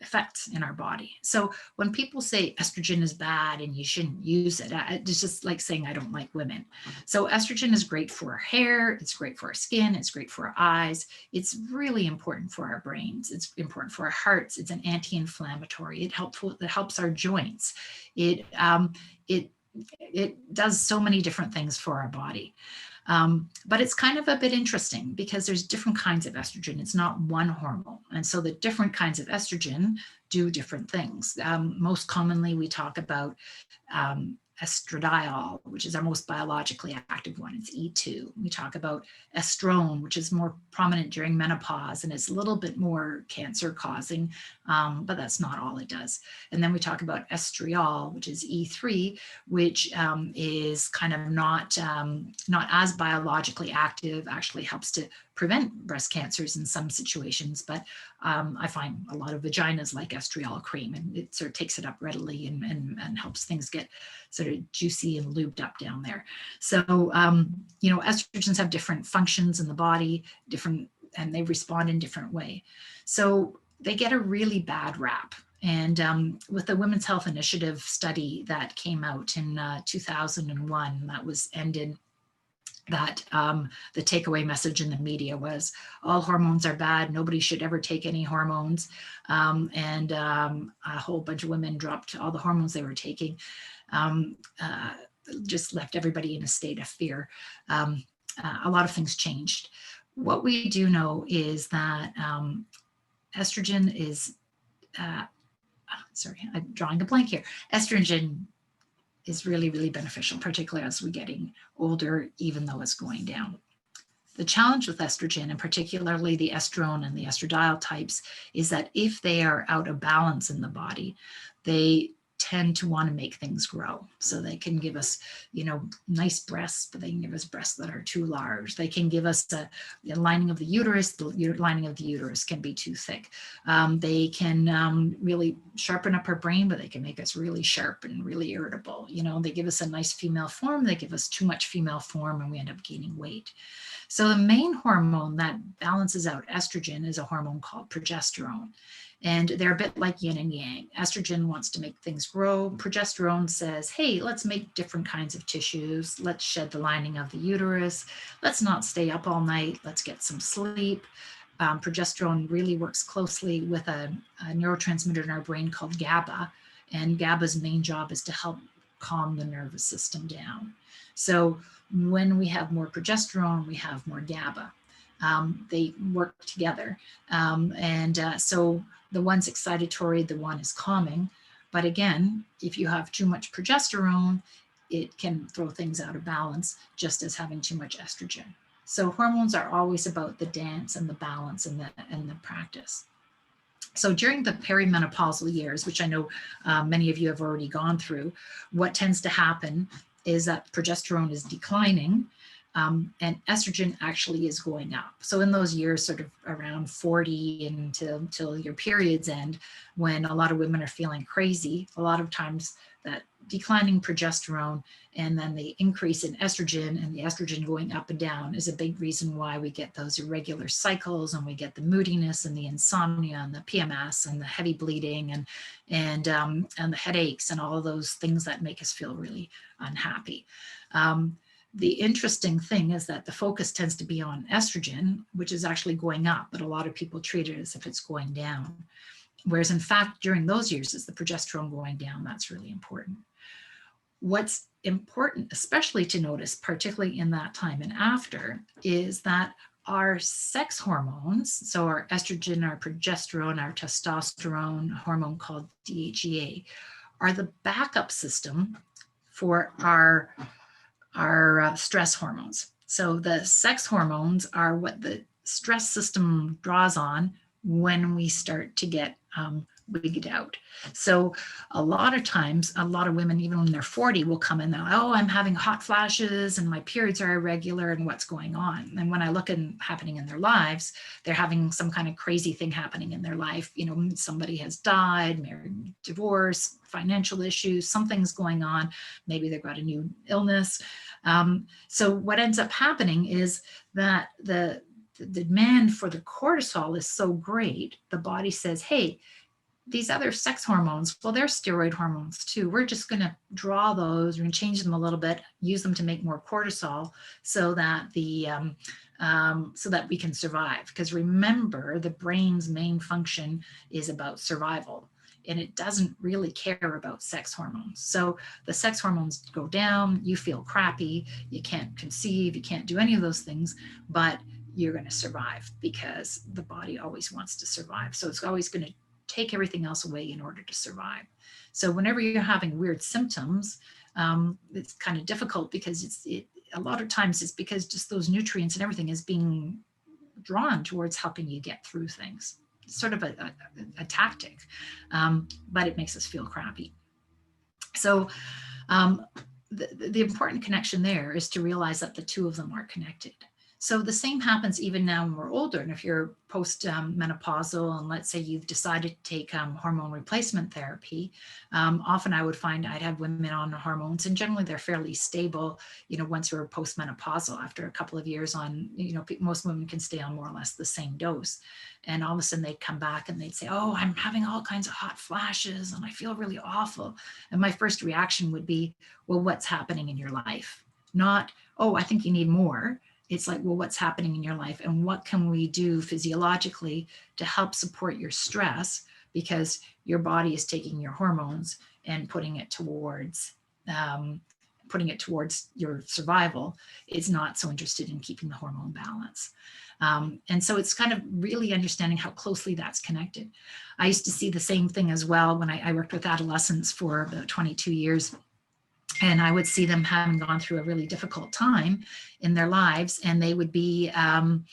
effects in our body. So when people say estrogen is bad and you shouldn't use it, it's just like saying I don't like women. So estrogen is great for our hair, it's great for our skin, it's great for our eyes. It's really important for our brains. It's important for our hearts. It's an anti-inflammatory. It helps our joints. It does so many different things for our body. But it's kind of a bit interesting because there's different kinds of estrogen. It's not one hormone. And so the different kinds of estrogen do different things. Most commonly, we talk about estradiol, which is our most biologically active one. It's E2. We talk about estrone, which is more prominent during menopause, and it's a little bit more cancer causing, but that's not all it does. And then we talk about estriol, which is E3, which is kind of not as biologically active, actually helps to prevent breast cancers in some situations, but I find a lot of vaginas like estriol cream, and it sort of takes it up readily and helps things get sort of juicy and lubed up down there. So, estrogens have different functions in the body, and they respond in different way. So they get a really bad rap. And with the Women's Health Initiative study that came out in 2001, that was ended, that the takeaway message in the media was all hormones are bad. Nobody should ever take any hormones. And a whole bunch of women dropped all the hormones they were taking, just left everybody in a state of fear. A lot of things changed. What we do know is that estrogen is, sorry, I'm drawing a blank here. Estrogen is really, really beneficial, particularly as we're getting older, even though it's going down. The challenge with estrogen, and particularly the estrone and the estradiol types, is that if they are out of balance in the body, they tend to want to make things grow. So they can give us, nice breasts, but they can give us breasts that are too large. They can give us the lining of the uterus. The lining of the uterus can be too thick. They can really sharpen up our brain, but they can make us really sharp and really irritable. They give us a nice female form. They give us too much female form, and we end up gaining weight. So the main hormone that balances out estrogen is a hormone called progesterone. And they're a bit like yin and yang. Estrogen wants to make things grow. Progesterone says, hey, let's make different kinds of tissues. Let's shed the lining of the uterus. Let's not stay up all night. Let's get some sleep. progesterone really works closely with a neurotransmitter in our brain called GABA, and GABA's main job is to help calm the nervous system down. So when we have more progesterone, we have more GABA. They work together. So the one's excitatory, the one is calming. But again, if you have too much progesterone, it can throw things out of balance, just as having too much estrogen. So hormones are always about the dance and the balance and the practice. So during the perimenopausal years, which I know many of you have already gone through, what tends to happen is that progesterone is declining, and estrogen actually is going up. So in those years, sort of around 40 until your periods end, when a lot of women are feeling crazy, a lot of times that declining progesterone and then the increase in estrogen and the estrogen going up and down is a big reason why we get those irregular cycles, and we get the moodiness and the insomnia and the PMS and the heavy bleeding and the headaches and all of those things that make us feel really unhappy. The interesting thing is that the focus tends to be on estrogen, which is actually going up, but a lot of people treat it as if it's going down. Whereas in fact, during those years, it's the progesterone going down that's really important. What's important, especially to notice, particularly in that time and after, is that our sex hormones, so our estrogen, our progesterone, our testosterone, a hormone called DHEA, are the backup system for our stress hormones. So the sex hormones are what the stress system draws on when we start to get wigged out. So a lot of times, a lot of women, even when they're 40, will come in and, oh, I'm having hot flashes and my periods are irregular and what's going on. And when I look at happening in their lives, they're having some kind of crazy thing happening in their life. You know, somebody has died, married, divorce, financial issues, something's going on. Maybe they've got a new illness. So what ends up happening is that the demand for the cortisol is so great, the body says, hey, these other sex hormones, well, they're steroid hormones too. We're just going to draw those and change them a little bit, use them to make more cortisol so that so that we can survive. Because remember, the brain's main function is about survival, and it doesn't really care about sex hormones. So the sex hormones go down, you feel crappy, you can't conceive, you can't do any of those things, but you're going to survive because the body always wants to survive. So it's always going to take everything else away in order to survive. So whenever you're having weird symptoms, it's kind of difficult because a lot of times it's because just those nutrients and everything is being drawn towards helping you get through things. It's sort of a tactic, but it makes us feel crappy. So the important connection there is to realize that the two of them are connected. So the same happens even now when we're older. And if you're post-menopausal, and let's say you've decided to take hormone replacement therapy, often I would find I'd have women on hormones, and generally they're fairly stable, you know, once you're post-menopausal. After a couple of years on, you know, most women can stay on more or less the same dose. And all of a sudden they'd come back and they'd say, oh, I'm having all kinds of hot flashes and I feel really awful. And my first reaction would be, well, what's happening in your life? Not, oh, I think you need more. It's like, well, what's happening in your life and what can we do physiologically to help support your stress, because your body is taking your hormones and putting it towards your survival. It's not so interested in keeping the hormone balance. And so it's kind of really understanding how closely that's connected. I used to see the same thing as well when I worked with adolescents for about 22 years. And I would see them having gone through a really difficult time in their lives, and they would be, and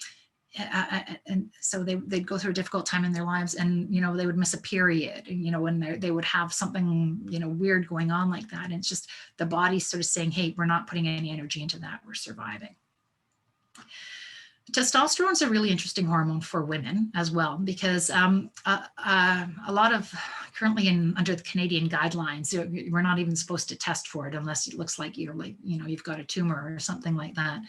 so they'd go through a difficult time in their lives, and, you know, they would miss a period, you know, when they would have something, you know, weird going on like that. And it's just the body's sort of saying, hey, we're not putting any energy into that, we're surviving. Testosterone is a really interesting hormone for women as well, because a lot of currently under the Canadian guidelines, we're not even supposed to test for it unless it looks like you've got a tumor or something like that.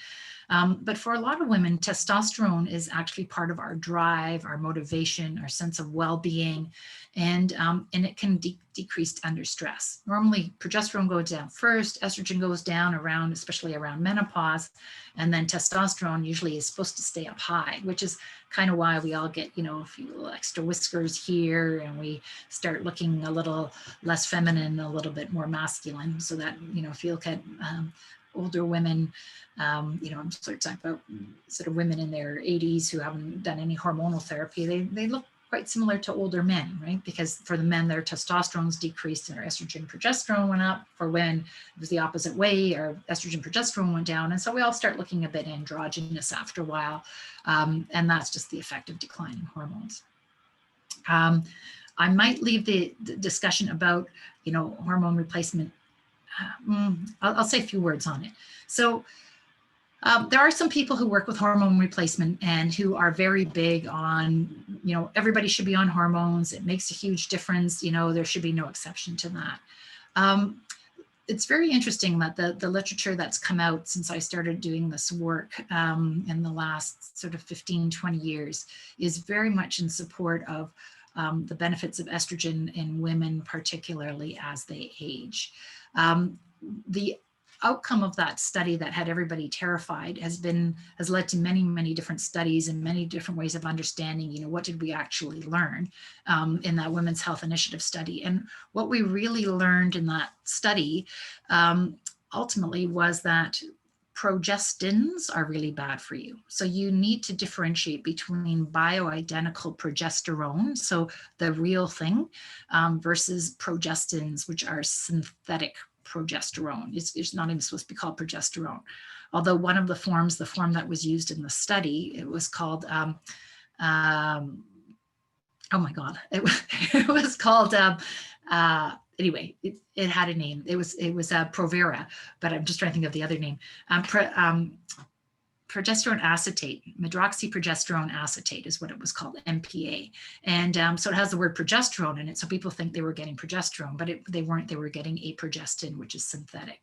But for a lot of women, testosterone is actually part of our drive, our motivation, our sense of well-being, and it can decrease under stress. Normally, progesterone goes down first, estrogen goes down around, especially around menopause, and then testosterone usually is supposed to stay up high, which is kind of why we all get, you know, a few little extra whiskers here, and we start looking a little less feminine, a little bit more masculine, so that, you know, if you look at older women, you know, I'm sort of talking about sort of women in their 80s who haven't done any hormonal therapy, they look quite similar to older men, right? Because for the men, their testosterone's decreased and their estrogen progesterone went up. For women, it was the opposite way, our estrogen progesterone went down. And so we all start looking a bit androgynous after a while. And that's just the effect of declining hormones. I might leave the discussion about, you know, hormone replacement. I'll say a few words on it. So there are some people who work with hormone replacement and who are very big on, you know, everybody should be on hormones. It makes a huge difference. You know, there should be no exception to that. It's very interesting that the literature that's come out since I started doing this work in the last sort of 15, 20 years is very much in support of the benefits of estrogen in women, particularly as they age. The outcome of that study that had everybody terrified has led to many, many different studies and many different ways of understanding, you know, what did we actually learn in that Women's Health Initiative study. And what we really learned in that study ultimately was that progestins are really bad for you. So you need to differentiate between bioidentical progesterone, so the real thing, versus progestins, which are synthetic progesterone. It's not even supposed to be called progesterone. Although one of the forms, the form that was used in the study, it was called, oh my God, it was called, anyway, it had a name. It was Provera, but I'm just trying to think of the other name. Progesterone acetate, medroxyprogesterone acetate is what it was called, MPA. And so it has the word progesterone in it. So people think they were getting progesterone, but they weren't. They were getting a progestin, which is synthetic.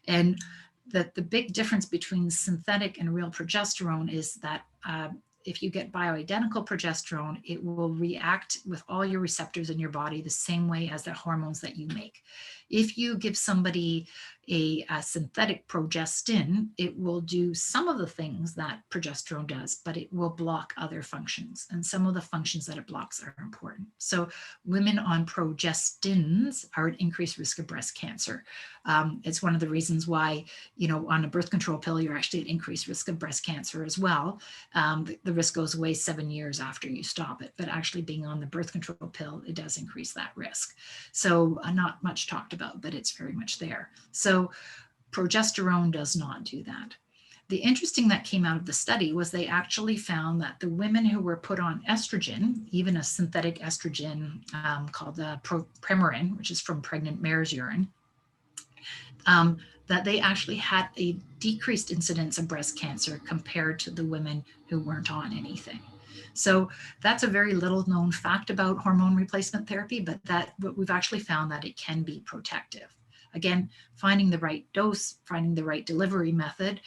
And the big difference between synthetic and real progesterone is that if you get bioidentical progesterone, it will react with all your receptors in your body the same way as the hormones that you make. If you give somebody a synthetic progestin, it will do some of the things that progesterone does, but it will block other functions. And some of the functions that it blocks are important. So women on progestins are at increased risk of breast cancer. It's one of the reasons why, you know, on a birth control pill, you're actually at increased risk of breast cancer as well. The risk goes away 7 years after you stop it, but actually being on the birth control pill, it does increase that risk. So not much talked about, but it's very much there. So progesterone does not do that. The interesting that came out of the study was they actually found that the women who were put on estrogen, even a synthetic estrogen called Premarin, which is from pregnant mare's urine, that they actually had a decreased incidence of breast cancer compared to the women who weren't on anything. So that's a very little known fact about hormone replacement therapy, but we've actually found that it can be protective. Again, finding the right dose, finding the right delivery method,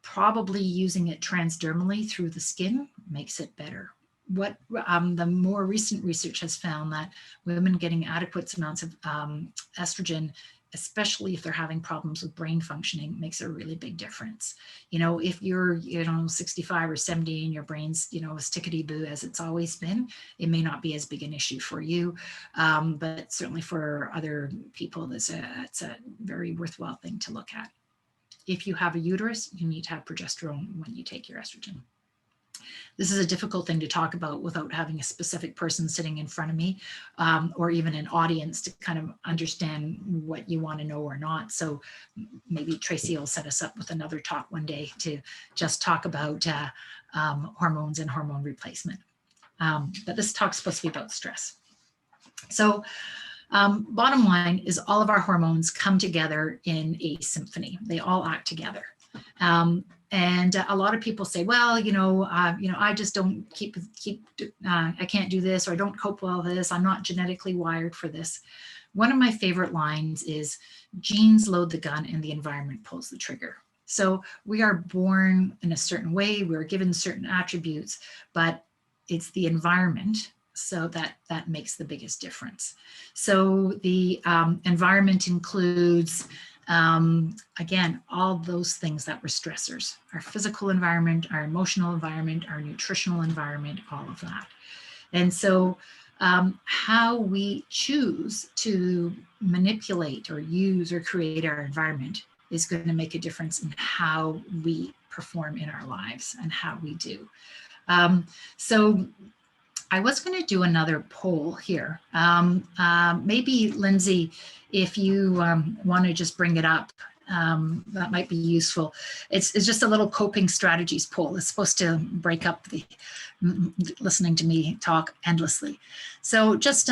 probably using it transdermally through the skin makes it better. What the more recent research has found that women getting adequate amounts of estrogen, especially if they're having problems with brain functioning, makes a really big difference. You know, if you're, you know, 65 or 70 and your brain's, you know, as tickety-boo as it's always been, it may not be as big an issue for you, but certainly for other people, it's a very worthwhile thing to look at. If you have a uterus, you need to have progesterone when you take your estrogen. This is a difficult thing to talk about without having a specific person sitting in front of me or even an audience to kind of understand what you want to know or not. So maybe Tracy will set us up with another talk one day to just talk about hormones and hormone replacement. But this talk's supposed to be about stress. So bottom line is all of our hormones come together in a symphony. They all act together. And a lot of people say, well, I just don't I can't do this, or I don't cope well with this. I'm not genetically wired for this. One of my favorite lines is, genes load the gun and the environment pulls the trigger. So we are born in a certain way, we're given certain attributes, but it's the environment so that makes the biggest difference. So the environment includes, again, all those things that were stressors: our physical environment, our emotional environment, our nutritional environment, all of that. And so how we choose to manipulate or use or create our environment is going to make a difference in how we perform in our lives and how we do. So I was going to do another poll here. Maybe, Lindsay, if you want to just bring it up, that might be useful. It's just a little coping strategies poll. It's supposed to break up the listening to me talk endlessly. So just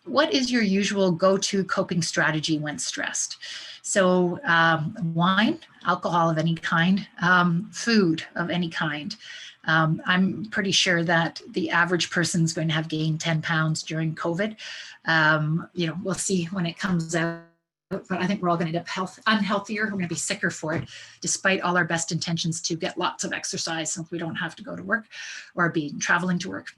what is your usual go-to coping strategy when stressed? So wine, alcohol of any kind, food of any kind. I'm pretty sure that the average person is going to have gained 10 pounds during COVID. We'll see when it comes out. But I think we're all going to end up unhealthier. We're going to be sicker for it, despite all our best intentions to get lots of exercise so we don't have to go to work or be traveling to work.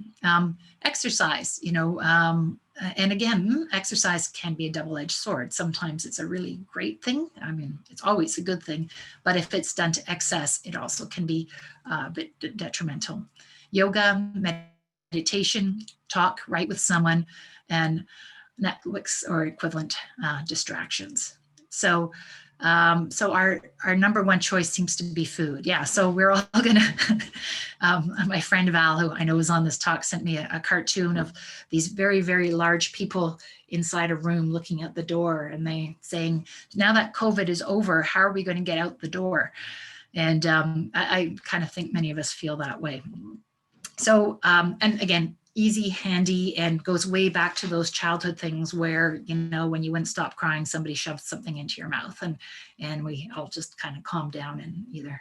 Exercise, and again, exercise can be a double-edged sword. Sometimes it's a really great thing. I mean, it's always a good thing. But if it's done to excess, it also can be a bit detrimental. Yoga, meditation, talk, write with someone, and Netflix or equivalent distractions. So our number one choice seems to be food. Yeah, so we're all gonna, my friend Val, who I know is on this talk, sent me a cartoon of these very, very large people inside a room looking at the door, and they saying, now that COVID is over, how are we going to get out the door? And I kind of think many of us feel that way. So, and again, easy, handy, and goes way back to those childhood things where, when you wouldn't stop crying, somebody shoved something into your mouth, and we all just kind of calmed down and either,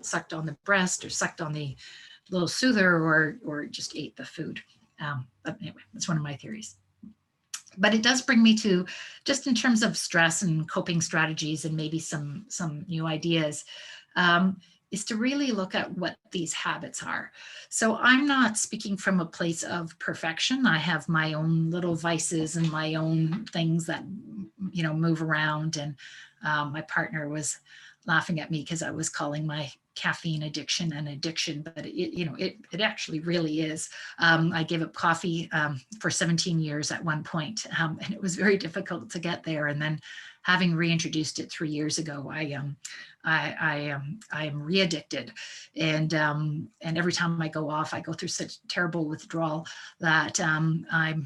sucked on the breast or sucked on the little soother or just ate the food. But anyway, that's one of my theories. But it does bring me to, just in terms of stress and coping strategies and maybe some new ideas, is to really look at what these habits are. So I'm not speaking from a place of perfection. I have my own little vices and my own things that, move around. And my partner was laughing at me because I was calling my caffeine addiction an addiction, but it actually really is. I gave up coffee for 17 years at one point, and it was very difficult to get there. And then having reintroduced it 3 years ago, I am re-addicted, and every time I go off, I go through such terrible withdrawal that I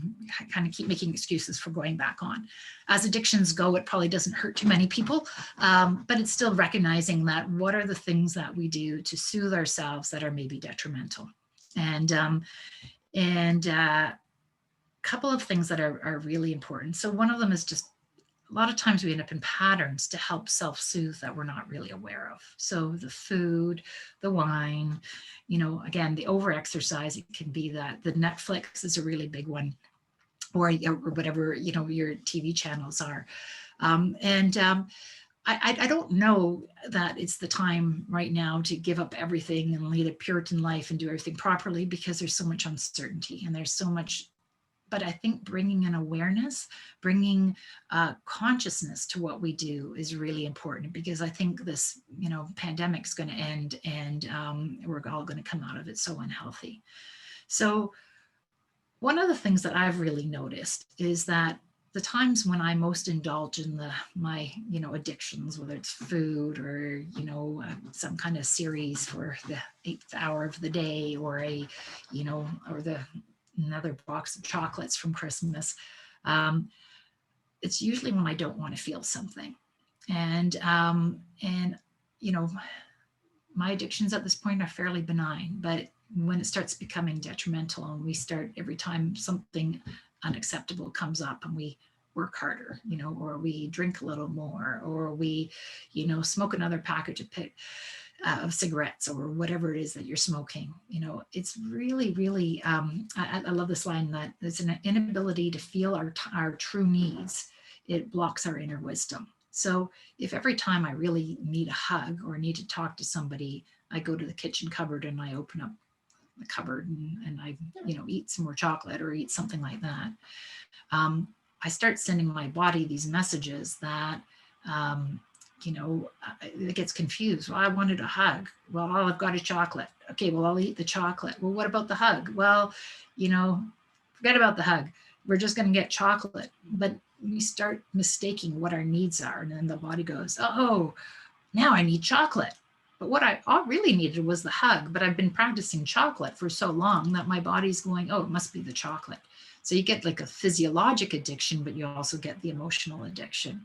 kind of keep making excuses for going back on. As addictions go, it probably doesn't hurt too many people, but it's still recognizing that what are the things that we do to soothe ourselves that are maybe detrimental, and a couple of things that are really important. So one of them is just, a lot of times we end up in patterns to help self-soothe that we're not really aware of. So the food, the wine, again, the over-exercise, it can be that. The Netflix is a really big one, or whatever, your TV channels are. I don't know that it's the time right now to give up everything and lead a Puritan life and do everything properly, because there's so much uncertainty and there's so much. But I think bringing an awareness, bringing consciousness to what we do is really important, because I think this, pandemic's going to end, and we're all going to come out of it so unhealthy. So one of the things that I've really noticed is that the times when I most indulge in my addictions, whether it's food or some kind of series for the 8th hour of the day, or another box of chocolates from Christmas, it's usually when I don't want to feel something. And my addictions at this point are fairly benign, but when it starts becoming detrimental, and we start, every time something unacceptable comes up, and we work harder, or we drink a little more, or we, smoke another package of cigarettes, or whatever it is that you're smoking, it's really, really, I love this line, that it's an inability to feel our true needs. It blocks our inner wisdom. So if every time I really need a hug or need to talk to somebody, I go to the kitchen cupboard and I open up the cupboard and I, eat some more chocolate or eat something like that, I start sending my body these messages that, it gets confused. Well, I wanted a hug. Well, I've got a chocolate. Okay, well, I'll eat the chocolate. Well, what about the hug? Well, forget about the hug. We're just going to get chocolate. But we start mistaking what our needs are. And then the body goes, oh, now I need chocolate. But what I really needed was the hug. But I've been practicing chocolate for so long that my body's going, oh, it must be the chocolate. So you get like a physiologic addiction, but you also get the emotional addiction.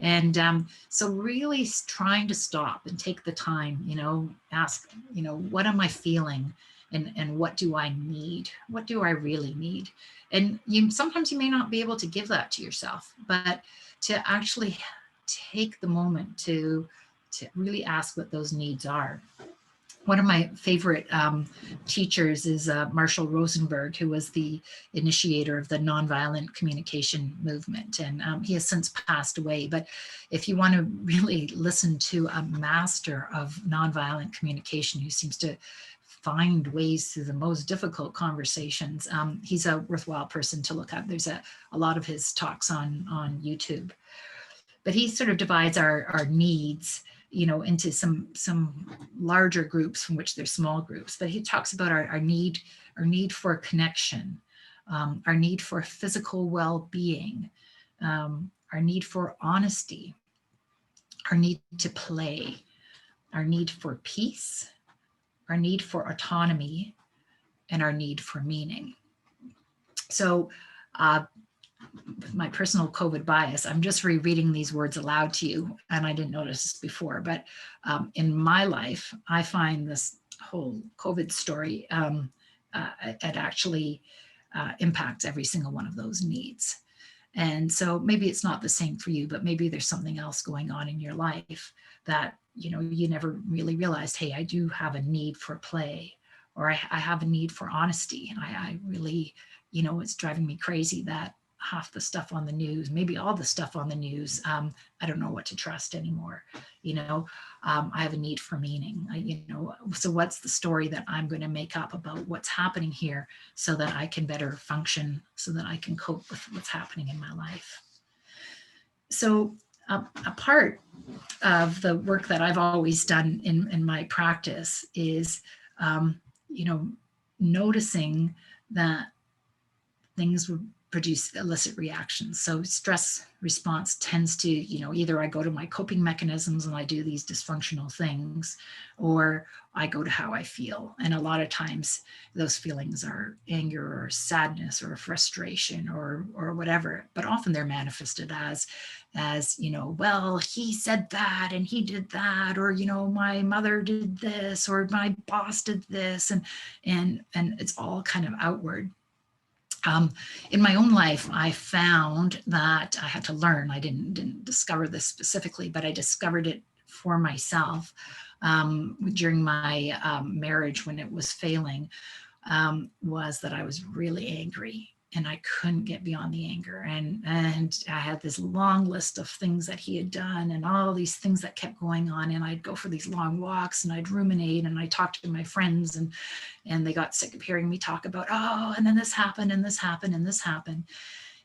And so really trying to stop and take the time, ask, what am I feeling? And what do I need? What do I really need? And sometimes you may not be able to give that to yourself, but to actually take the moment to really ask what those needs are. One of my favorite teachers is Marshall Rosenberg, who was the initiator of the nonviolent communication movement. And he has since passed away. But if you want to really listen to a master of nonviolent communication who seems to find ways through the most difficult conversations, he's a worthwhile person to look at. There's a lot of his talks on YouTube. But he sort of divides our needs, into some larger groups from which there's small groups. But he talks about our need for connection, our need for physical well-being, our need for honesty, our need to play, our need for peace, our need for autonomy, and our need for meaning. So with my personal COVID bias, I'm just rereading these words aloud to you, and I didn't notice this before, but in my life, I find this whole COVID story, it actually impacts every single one of those needs. And so maybe it's not the same for you, but maybe there's something else going on in your life that, you never really realized, hey, I do have a need for play, or I have a need for honesty. I really, it's driving me crazy that half the stuff on the news, maybe all the stuff on the news, I don't know what to trust anymore. I have a need for meaning. So what's the story that I'm going to make up about what's happening here so that I can better function, so that I can cope with what's happening in my life? So a part of the work that I've always done in my practice is, noticing that things would produce illicit reactions. So stress response tends to, either I go to my coping mechanisms and I do these dysfunctional things, or I go to how I feel. And a lot of times those feelings are anger or sadness or frustration or whatever, but often they're manifested as, well, he said that and he did that, or, my mother did this, or my boss did this, and it's all kind of outward. In my own life, I found that I had to learn. I didn't discover this specifically, but I discovered it for myself during my marriage when it was failing, was that I was really angry and I couldn't get beyond the anger. And I had this long list of things that he had done and all these things that kept going on. And I'd go for these long walks and I'd ruminate and I talked to my friends and they got sick of hearing me talk about, oh, and then this happened and this happened and this happened.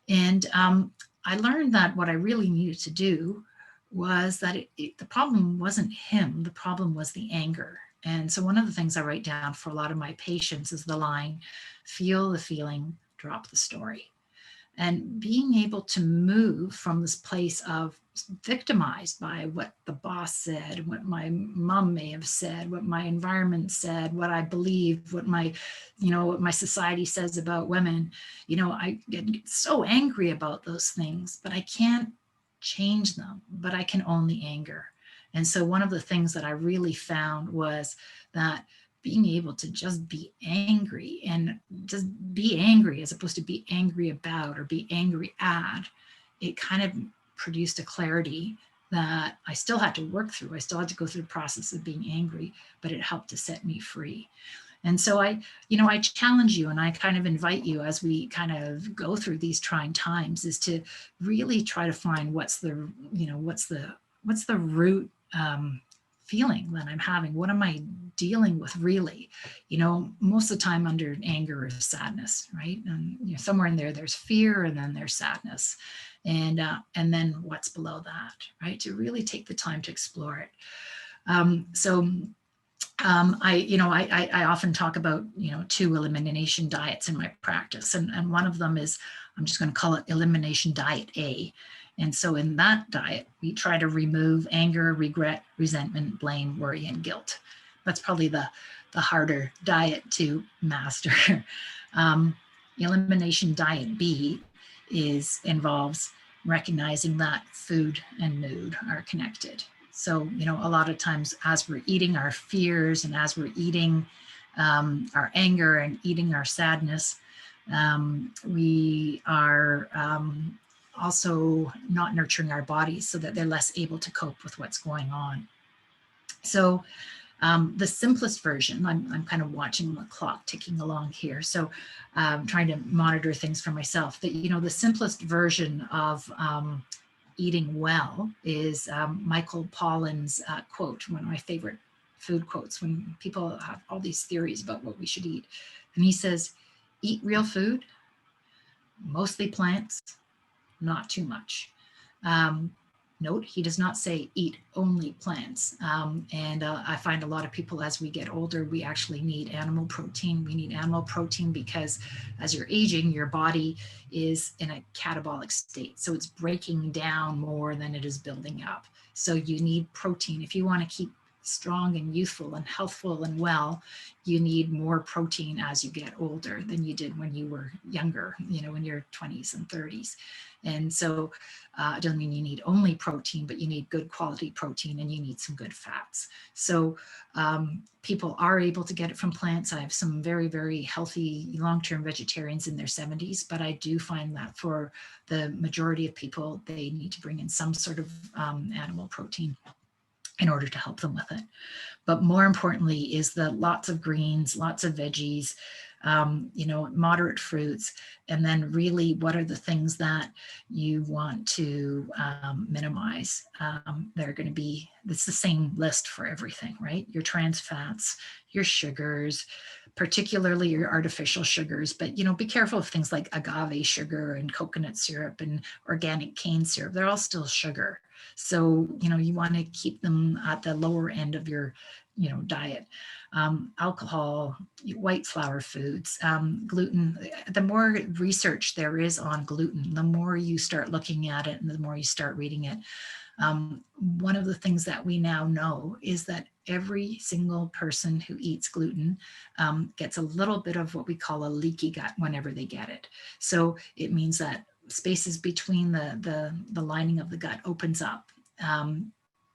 And I learned that what I really needed to do was that the problem wasn't him, the problem was the anger. And so one of the things I write down for a lot of my patients is the line, feel the feeling, drop the story. And being able to move from this place of victimized by what the boss said, what my mom may have said, what my environment said, what I believe, what my society says about women, I get so angry about those things, but I can't change them, but I can only anger. And so one of the things that I really found was that being able to just be angry and just be angry as opposed to be angry about or be angry at, it kind of produced a clarity that I still had to work through. I still had to go through the process of being angry, but it helped to set me free. And so I challenge you, and I kind of invite you, as we kind of go through these trying times, is to really try to find what's the root feeling that I'm having. What am I dealing with really? Most of the time under anger or sadness, right? And somewhere in there, there's fear, and then there's sadness, and then what's below that, right? To really take the time to explore it. I often talk about, 2 elimination diets in my practice. And one of them is, I'm just going to call it Elimination Diet A. And so in that diet, we try to remove anger, regret, resentment, blame, worry, and guilt. That's probably the harder diet to master. Elimination Diet B involves recognizing that food and mood are connected. So, a lot of times as we're eating our fears, and as we're eating our anger and eating our sadness, we are also not nurturing our bodies so that they're less able to cope with what's going on. So the simplest version, I'm kind of watching the clock ticking along here. So trying to monitor things for myself, that, the simplest version of eating well is Michael Pollan's quote, one of my favorite food quotes, when people have all these theories about what we should eat. And he says, eat real food, mostly plants, not too much. Note, he does not say eat only plants. I find a lot of people, as we get older, we actually need animal protein. We need animal protein because as you're aging, your body is in a catabolic state. So it's breaking down more than it is building up. So you need protein. If you want to keep strong and youthful and healthful and well, you need more protein as you get older than you did when you were younger, in your 20s and 30s. And so it doesn't mean you need only protein, but you need good quality protein, and you need some good fats. So people are able to get it from plants. I have some very, very healthy long-term vegetarians in their 70s, but I do find that for the majority of people, they need to bring in some sort of animal protein in order to help them with it. But more importantly is the lots of greens, lots of veggies, moderate fruits, and then really what are the things that you want to minimize. They're going to be, it's the same list for everything, right? Your trans fats, your sugars, particularly your artificial sugars, but be careful of things like agave sugar and coconut syrup and organic cane syrup. They're all still sugar. So, you want to keep them at the lower end of your, diet. Alcohol, white flour foods, gluten. The more research there is on gluten, the more you start looking at it and the more you start reading it. One of the things that we now know is that every single person who eats gluten gets a little bit of what we call a leaky gut whenever they get it. So it means that spaces between the lining of the gut opens up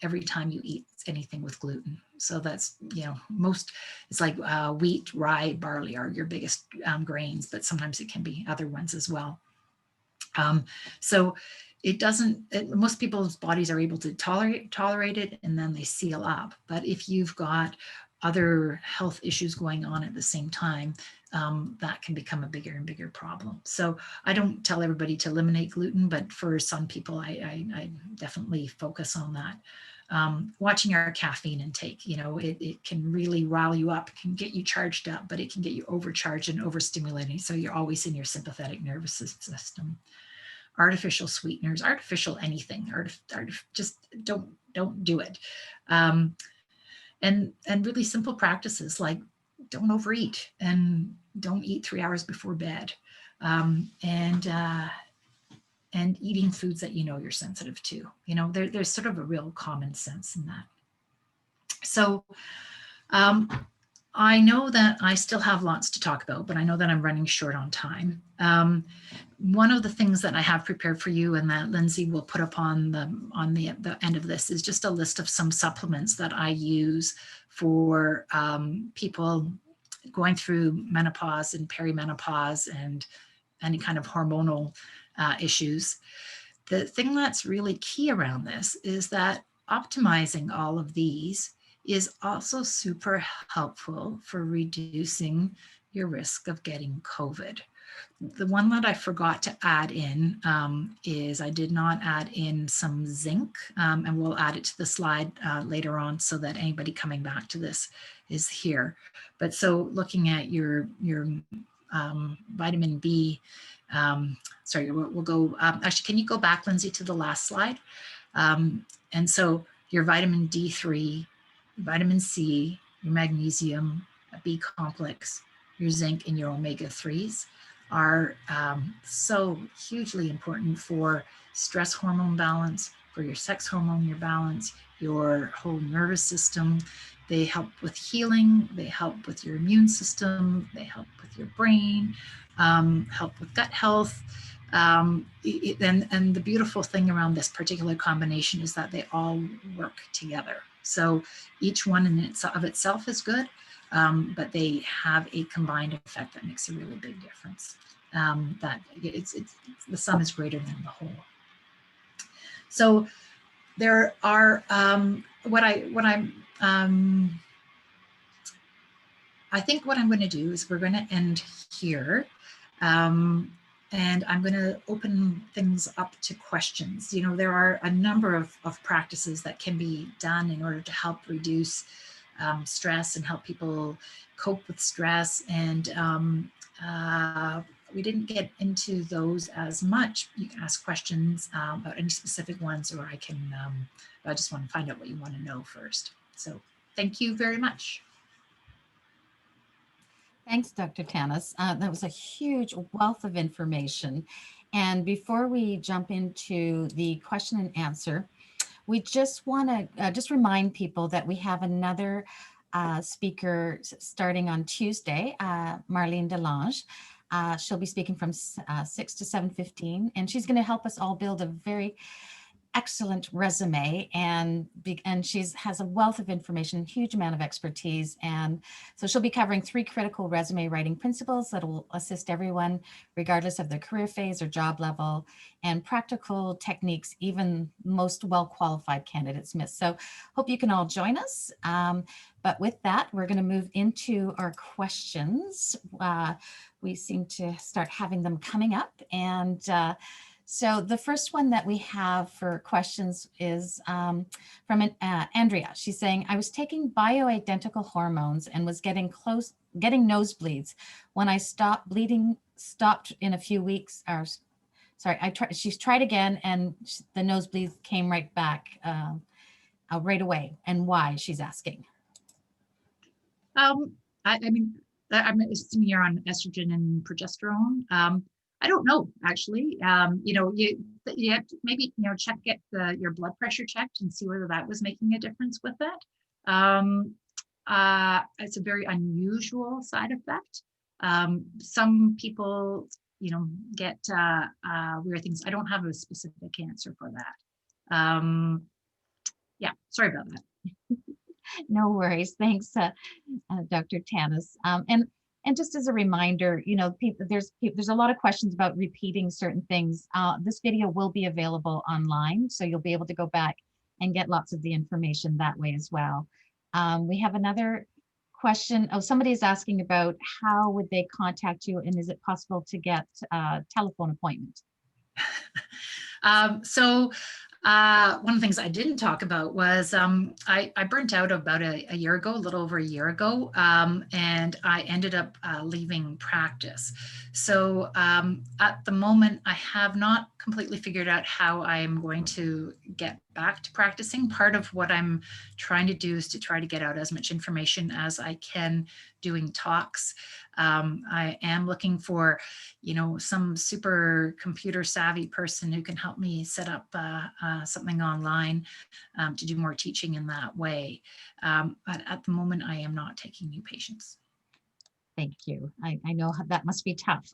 every time you eat anything with gluten. So that's, it's like wheat, rye, barley are your biggest grains, but sometimes it can be other ones as well. So most people's bodies are able to tolerate it, and then they seal up. But if you've got other health issues going on at the same time, that can become a bigger and bigger problem. So I don't tell everybody to eliminate gluten, but for some people, I definitely focus on that. Watching our caffeine intake, it can really rile you up, it can get you charged up, but it can get you overcharged and overstimulating. So you're always in your sympathetic nervous system. Artificial sweeteners, artificial anything, just don't do it. And really simple practices like don't overeat and don't eat 3 hours before bed, and eating foods that you're sensitive to. There's sort of a real common sense in that. So I know that I still have lots to talk about, but I know that I'm running short on time. One of the things that I have prepared for you and that Lindsay will put up on the end of this is just a list of some supplements that I use for people going through menopause and perimenopause and any kind of hormonal issues. The thing that's really key around this is that optimizing all of these is also super helpful for reducing your risk of getting COVID. The one that I forgot to add in is I did not add in some zinc, and we'll add it to the slide later on so that anybody coming back to this is here. But so looking at your vitamin B, sorry, we'll go, actually, can you go back, Lindsay, to the last slide? And so your vitamin D3, vitamin C, your magnesium, a B complex, your zinc, and your omega-3s are so hugely important for stress hormone balance, for your sex hormone, your balance, your whole nervous system. They help with healing, they help with your immune system, they help with your brain, help with gut health. And the beautiful thing around this particular combination is that they all work together. So each one of itself is good, but they have a combined effect that makes a really big difference. That the sum is greater than the whole. So there are I think what I'm going to do is we're going to end here. And I'm going to open things up to questions. You know, there are a number of practices that can be done in order to help reduce stress and help people cope with stress. And we didn't get into those as much. You can ask questions about any specific ones, or I just want to find out what you want to know first. So thank you very much. Thanks, Dr. Tannis. That was a huge wealth of information. And before we jump into the question and answer, we just want to just remind people that we have another speaker starting on Tuesday, Marlene Delange. She'll be speaking from 6 to 7:15, and she's going to help us all build a very excellent resume, and she has a wealth of information, huge amount of expertise. And so she'll be covering 3 critical resume writing principles that will assist everyone regardless of their career phase or job level, and practical techniques even most well-qualified candidates miss. So hope you can all join us. But with that, we're going to move into our questions. We seem to start having them coming up, and so the first one that we have for questions is from Andrea. She's saying, I was taking bioidentical hormones and was getting nosebleeds. When I stopped bleeding, stopped in a few weeks, or sorry, she's tried again, and the nosebleeds came right back right away. And why, she's asking. I mean, I'm assuming you're on estrogen and progesterone. I don't know, actually. You know, you have to maybe, you know, get your blood pressure checked and see whether that was making a difference with it. It's a very unusual side effect. Some people, you know, get weird things. I don't have a specific answer for that. Yeah, sorry about that. No worries. Thanks, Dr. Tannis. And just as a reminder, you know, there's a lot of questions about repeating certain things. This video will be available online, so you'll be able to go back and get lots of the information that way as well. We have another question. Oh, somebody's asking about how would they contact you, and is it possible to get a telephone appointment? One of the things I didn't talk about was I burnt out about a year ago, a little over a year ago, and I ended up leaving practice. So at the moment, I have not completely figured out how I'm going to get back to practicing. Part of what I'm trying to do is to try to get out as much information as I can doing talks. I am looking for, you know, some super computer savvy person who can help me set up something online to do more teaching in that way. But at the moment, I am not taking new patients. Thank you. I know that must be tough.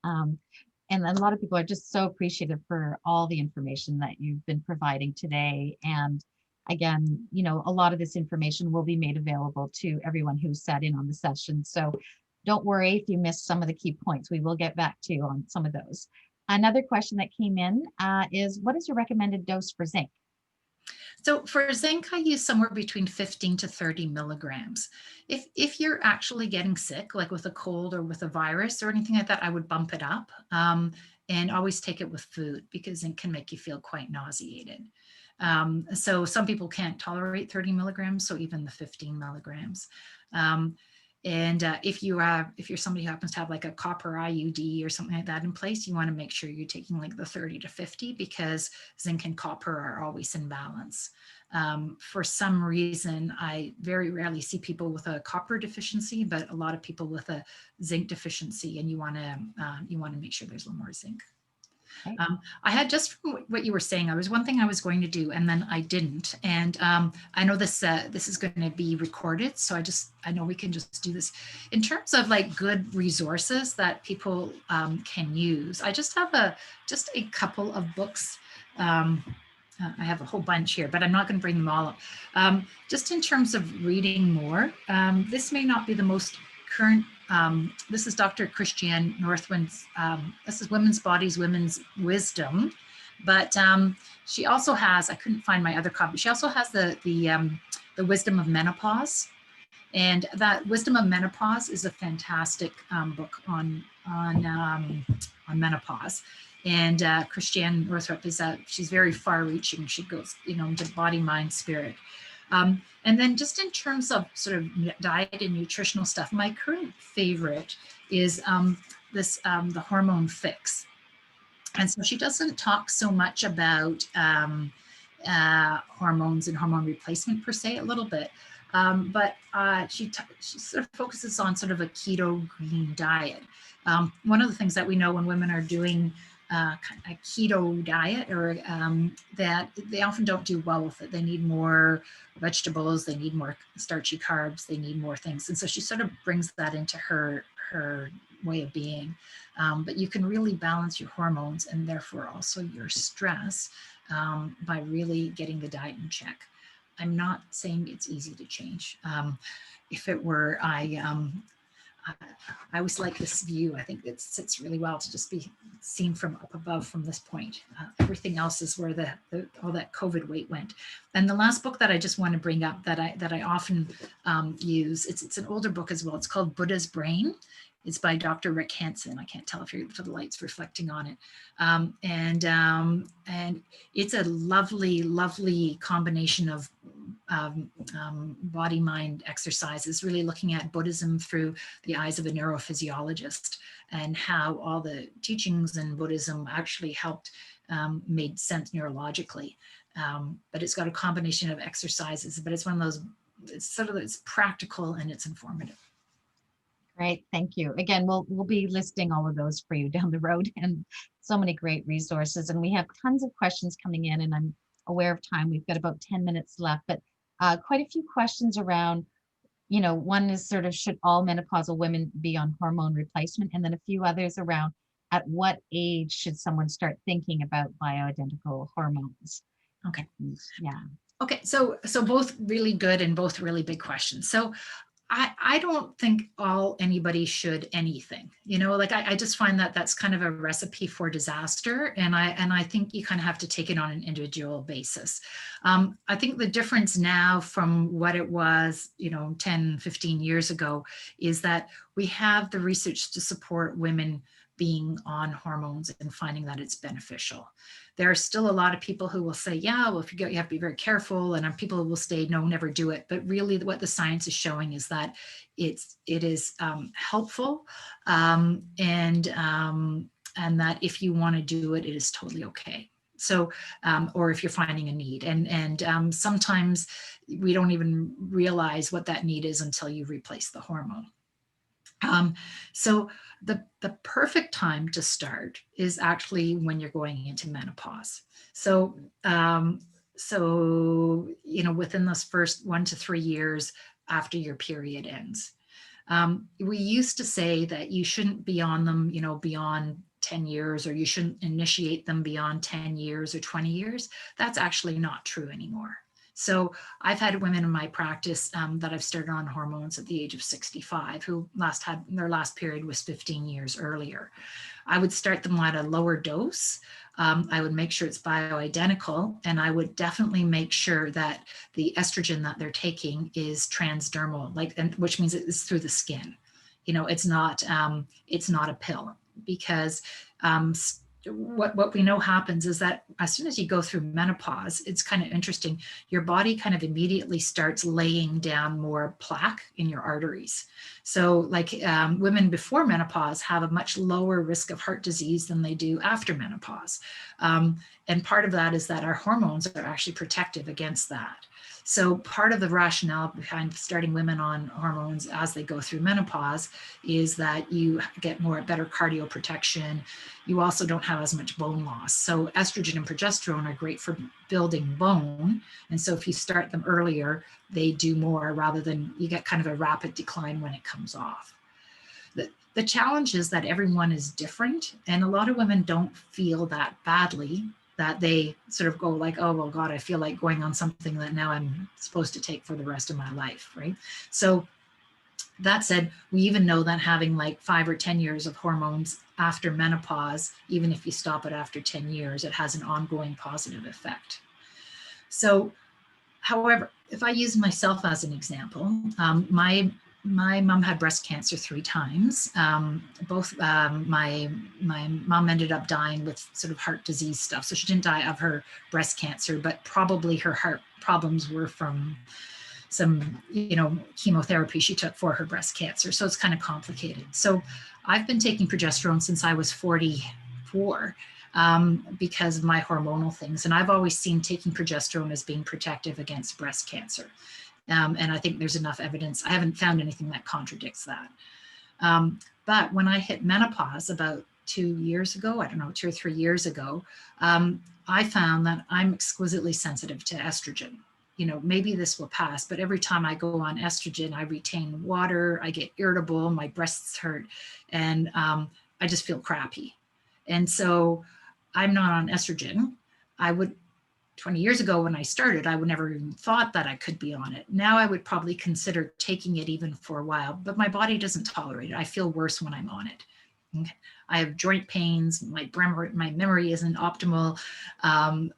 And a lot of people are just so appreciative for all the information that you've been providing today. And again, you know, a lot of this information will be made available to everyone who sat in on the session. So don't worry if you missed some of the key points. We will get back to you on some of those. Another question that came in is, what is your recommended dose for zinc? So for zinc, I use somewhere between 15 to 30 milligrams. If you're actually getting sick, like with a cold or with a virus or anything like that, I would bump it up, and always take it with food, because zinc can make you feel quite nauseated. So some people can't tolerate 30 milligrams, so even the 15 milligrams. And if you're somebody who happens to have like a copper IUD or something like that in place, you want to make sure you're taking like the 30 to 50, because zinc and copper are always in balance. For some reason, I very rarely see people with a copper deficiency, but a lot of people with a zinc deficiency, and you want to make sure there's a little more zinc. Okay. I had, just from what you were saying, I was one thing I was going to do, and then I didn't. And I know this is going to be recorded, so I know we can just do this. In terms of like good resources that people can use, I just have a couple of books. I have a whole bunch here, but I'm not going to bring them all up. Just in terms of reading more, this may not be the most current. This is Dr. Christiane Northwin's, this is Women's Bodies, Women's Wisdom, but she also has, I couldn't find my other copy, she also has the Wisdom of Menopause. And that Wisdom of Menopause is a fantastic book on menopause. And Christiane Northrup she's very far-reaching. She goes, into body, mind, spirit. And then just in terms of sort of diet and nutritional stuff, my current favorite is the Hormone Fix. And so she doesn't talk so much about hormones and hormone replacement per se, a little bit, but she sort of focuses on sort of a keto green diet. One of the things that we know when women are doing a keto diet, or that they often don't do well with it. They need more vegetables, they need more starchy carbs, they need more things. And so she sort of brings that into her way of being. But you can really balance your hormones and therefore also your stress by really getting the diet in check. I'm not saying it's easy to change. If it were, I always like this view. I think it sits really well to just be seen from up above from this point. Everything else is where all that COVID weight went. And the last book that I just want to bring up that I often use, it's an older book as well. It's called Buddha's Brain. It's by Dr. Rick Hanson. I can't tell if the light's reflecting on it. And it's a lovely, lovely combination of body-mind exercises, really looking at Buddhism through the eyes of a neurophysiologist, and how all the teachings in Buddhism actually helped, made sense neurologically. But it's got a combination of exercises, but it's one of those, it's practical and it's informative. Great, thank you. Again, we'll be listing all of those for you down the road, and so many great resources. And we have tons of questions coming in, and I'm aware of time. We've got about 10 minutes left, but quite a few questions around, one is sort of, should all menopausal women be on hormone replacement? And then a few others around, at what age should someone start thinking about bioidentical hormones? Okay. Yeah. Okay, so both really good and both really big questions. So I don't think anybody should anything, like I just find that that's kind of a recipe for disaster. And I think you kind of have to take it on an individual basis. I think the difference now from what it was, 10, 15 years ago, is that we have the research to support women being on hormones and finding that it's beneficial. There are still a lot of people who will say, yeah, well, if you have to be very careful, and people who will say, no, never do it. But really what the science is showing is that it is helpful, and that if you want to do it, it is totally okay. So, or if you're finding a need, and sometimes we don't even realize what that need is until you replace the hormone. So the perfect time to start is actually when you're going into menopause. So, within those first 1 to 3 years after your period ends. We used to say that you shouldn't be on them, beyond 10 years, or you shouldn't initiate them beyond 10 years or 20 years. That's actually not true anymore. So I've had women in my practice that I've started on hormones at the age of 65 who had their last period was 15 years earlier. I would start them at a lower dose. I would make sure it's bioidentical, and I would definitely make sure that the estrogen that they're taking is transdermal, which means it's through the skin. It's not a pill, because what we know happens is that as soon as you go through menopause, it's kind of interesting. Your body kind of immediately starts laying down more plaque in your arteries. So women before menopause have a much lower risk of heart disease than they do after menopause. And part of that is that our hormones are actually protective against that. So part of the rationale behind starting women on hormones as they go through menopause is that you get better cardio protection. You also don't have as much bone loss. So estrogen and progesterone are great for building bone. And so if you start them earlier, they do more, rather than you get kind of a rapid decline when it comes off. The challenge is that everyone is different, and a lot of women don't feel that badly, that they sort of go like, oh, well, God, I feel like going on something that now I'm supposed to take for the rest of my life, right? So that said, we even know that having like 5 or 10 years of hormones after menopause, even if you stop it after 10 years, it has an ongoing positive effect. So, however, if I use myself as an example, my mom had breast cancer 3 times. My mom ended up dying with sort of heart disease stuff. So she didn't die of her breast cancer, but probably her heart problems were from some, chemotherapy she took for her breast cancer. So it's kind of complicated. So I've been taking progesterone since I was 44. Because of my hormonal things. And I've always seen taking progesterone as being protective against breast cancer. And I think there's enough evidence. I haven't found anything that contradicts that. But when I hit menopause about 2 years ago, 2 or 3 years ago, I found that I'm exquisitely sensitive to estrogen. Maybe this will pass, but every time I go on estrogen, I retain water, I get irritable, my breasts hurt, and I just feel crappy. And so I'm not on estrogen. 20 years ago when I started, I would never even thought that I could be on it. Now I would probably consider taking it even for a while, but my body doesn't tolerate it. I feel worse when I'm on it. Okay. I have joint pains. My memory isn't optimal. I'm,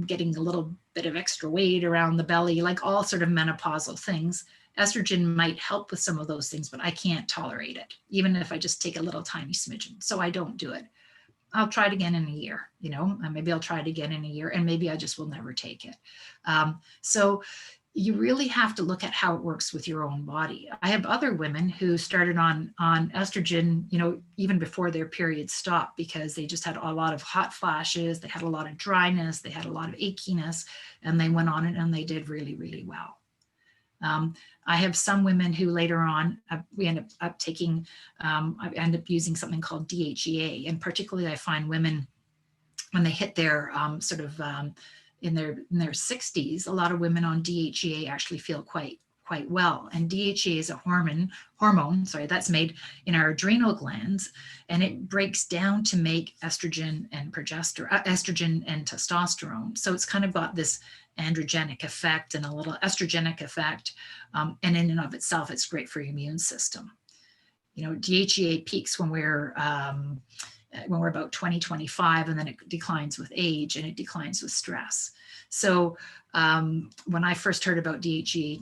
getting a little bit of extra weight around the belly, like all sort of menopausal things. Estrogen might help with some of those things, but I can't tolerate it, even if I just take a little tiny smidgen. So I don't do it. I'll try it again in a year, and maybe I'll try it again in a year, and maybe I just will never take it. So you really have to look at how it works with your own body. I have other women who started on estrogen, even before their period stopped, because they just had a lot of hot flashes, they had a lot of dryness, they had a lot of achiness, and they went on it and they did really, really well. I have some women who later on, we end up taking, I end up using something called DHEA. And particularly I find women, when they hit their in their 60s, a lot of women on DHEA actually feel quite well. And DHEA is a hormone that's made in our adrenal glands, and it breaks down to make estrogen and testosterone. So it's kind of got this androgenic effect and a little estrogenic effect. And in and of itself, it's great for your immune system. DHEA peaks when we're about 20, 25, and then it declines with age and it declines with stress. So when I first heard about DHEA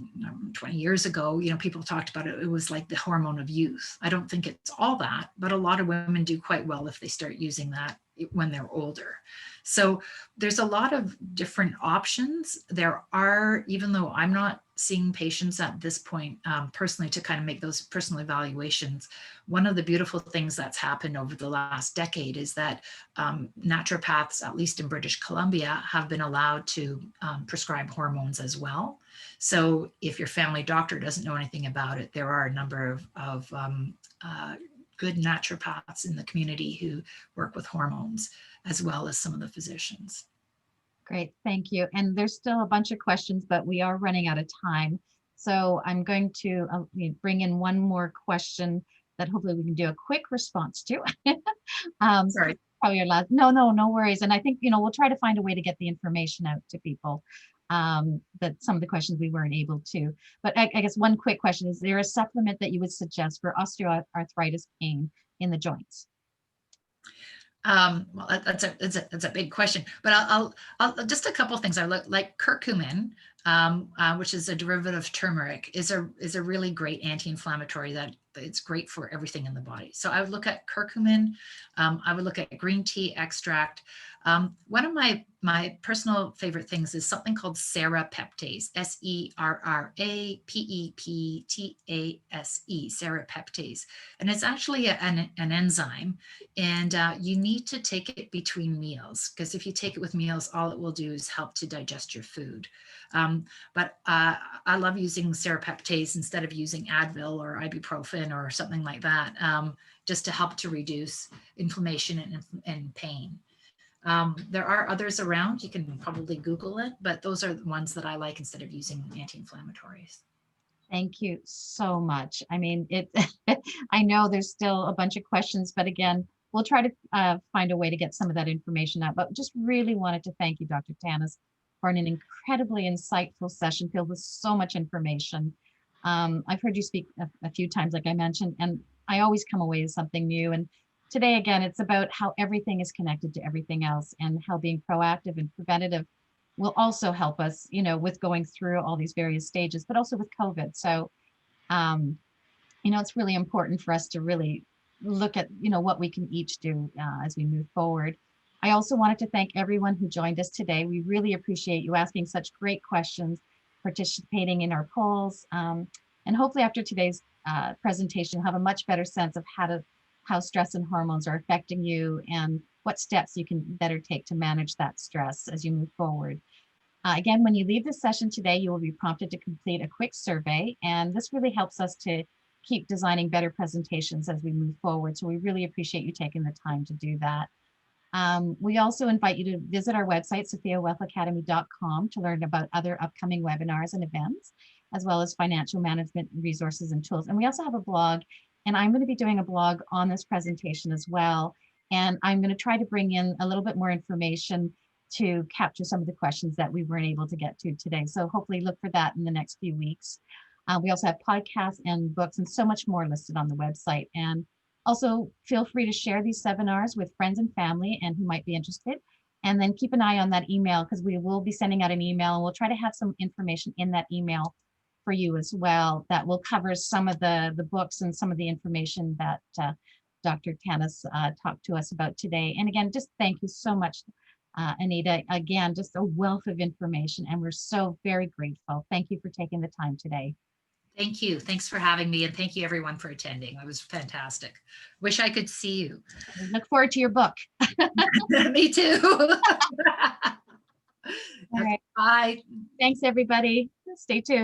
20 years ago, people talked about it. It was like the hormone of youth. I don't think it's all that, but a lot of women do quite well if they start using that when they're older. So there's a lot of different options. There are, even though I'm not seeing patients at this point personally to kind of make those personal evaluations, one of the beautiful things that's happened over the last decade is that naturopaths, at least in British Columbia, have been allowed to prescribe hormones as well. So if your family doctor doesn't know anything about it, there are a number of good naturopaths in the community who work with hormones, as well as some of the physicians. Great, thank you. And there's still a bunch of questions, but we are running out of time. So I'm going to bring in one more question that hopefully we can do a quick response to. Sorry. Probably your last. No worries. And I think, we'll try to find a way to get the information out to people. that some of the questions we weren't able to. But I guess one quick question, is there a supplement that you would suggest for osteoarthritis pain in the joints? Well, that's a big question, but I'll just a couple things. I like curcumin, which is a derivative of turmeric, is a really great anti-inflammatory that it's great for everything in the body. So I would look at curcumin. I would look at green tea extract. One of my personal favorite things is something called serrapeptase, serrapeptase, serrapeptase. And it's actually an enzyme, and you need to take it between meals, because if you take it with meals, all it will do is help to digest your food. But I love using serrapeptase instead of using Advil or ibuprofen or something like that, just to help to reduce inflammation and pain. There are others around. You can probably Google it, but those are the ones that I like instead of using anti-inflammatories. Thank you so much. I mean, I know there's still a bunch of questions, but again, we'll try to find a way to get some of that information out. But just really wanted to thank you, Dr. Tannis, for an incredibly insightful session filled with so much information. I've heard you speak a few times, like I mentioned, and I always come away with something new. And today, again, it's about how everything is connected to everything else, and how being proactive and preventative will also help us, with going through all these various stages, but also with COVID. So, it's really important for us to really look at, what we can each do as we move forward. I also wanted to thank everyone who joined us today. We really appreciate you asking such great questions, participating in our polls, and hopefully after today's presentation, have a much better sense of how stress and hormones are affecting you, and what steps you can better take to manage that stress as you move forward. Again, when you leave this session today, you will be prompted to complete a quick survey, and this really helps us to keep designing better presentations as we move forward. So we really appreciate you taking the time to do that. We also invite you to visit our website, sophiawealthacademy.com, to learn about other upcoming webinars and events, as well as financial management resources and tools. And we also have a blog, and I'm going to be doing a blog on this presentation as well. And I'm going to try to bring in a little bit more information to capture some of the questions that we weren't able to get to today. So hopefully look for that in the next few weeks. We also have podcasts and books and so much more listed on the website. And also feel free to share these seminars with friends and family and who might be interested. And then keep an eye on that email, because we will be sending out an email, and we'll try to have some information in that email for you as well that will cover some of the books and some of the information that Dr. Tannis talked to us about today. And again, just thank you so much, Anita. Again, just a wealth of information, and we're so very grateful. Thank you for taking the time today. Thank you. Thanks for having me. And thank you everyone for attending. It was fantastic. Wish I could see you. I look forward to your book. Me too. All right. Bye. Thanks, everybody. Stay tuned.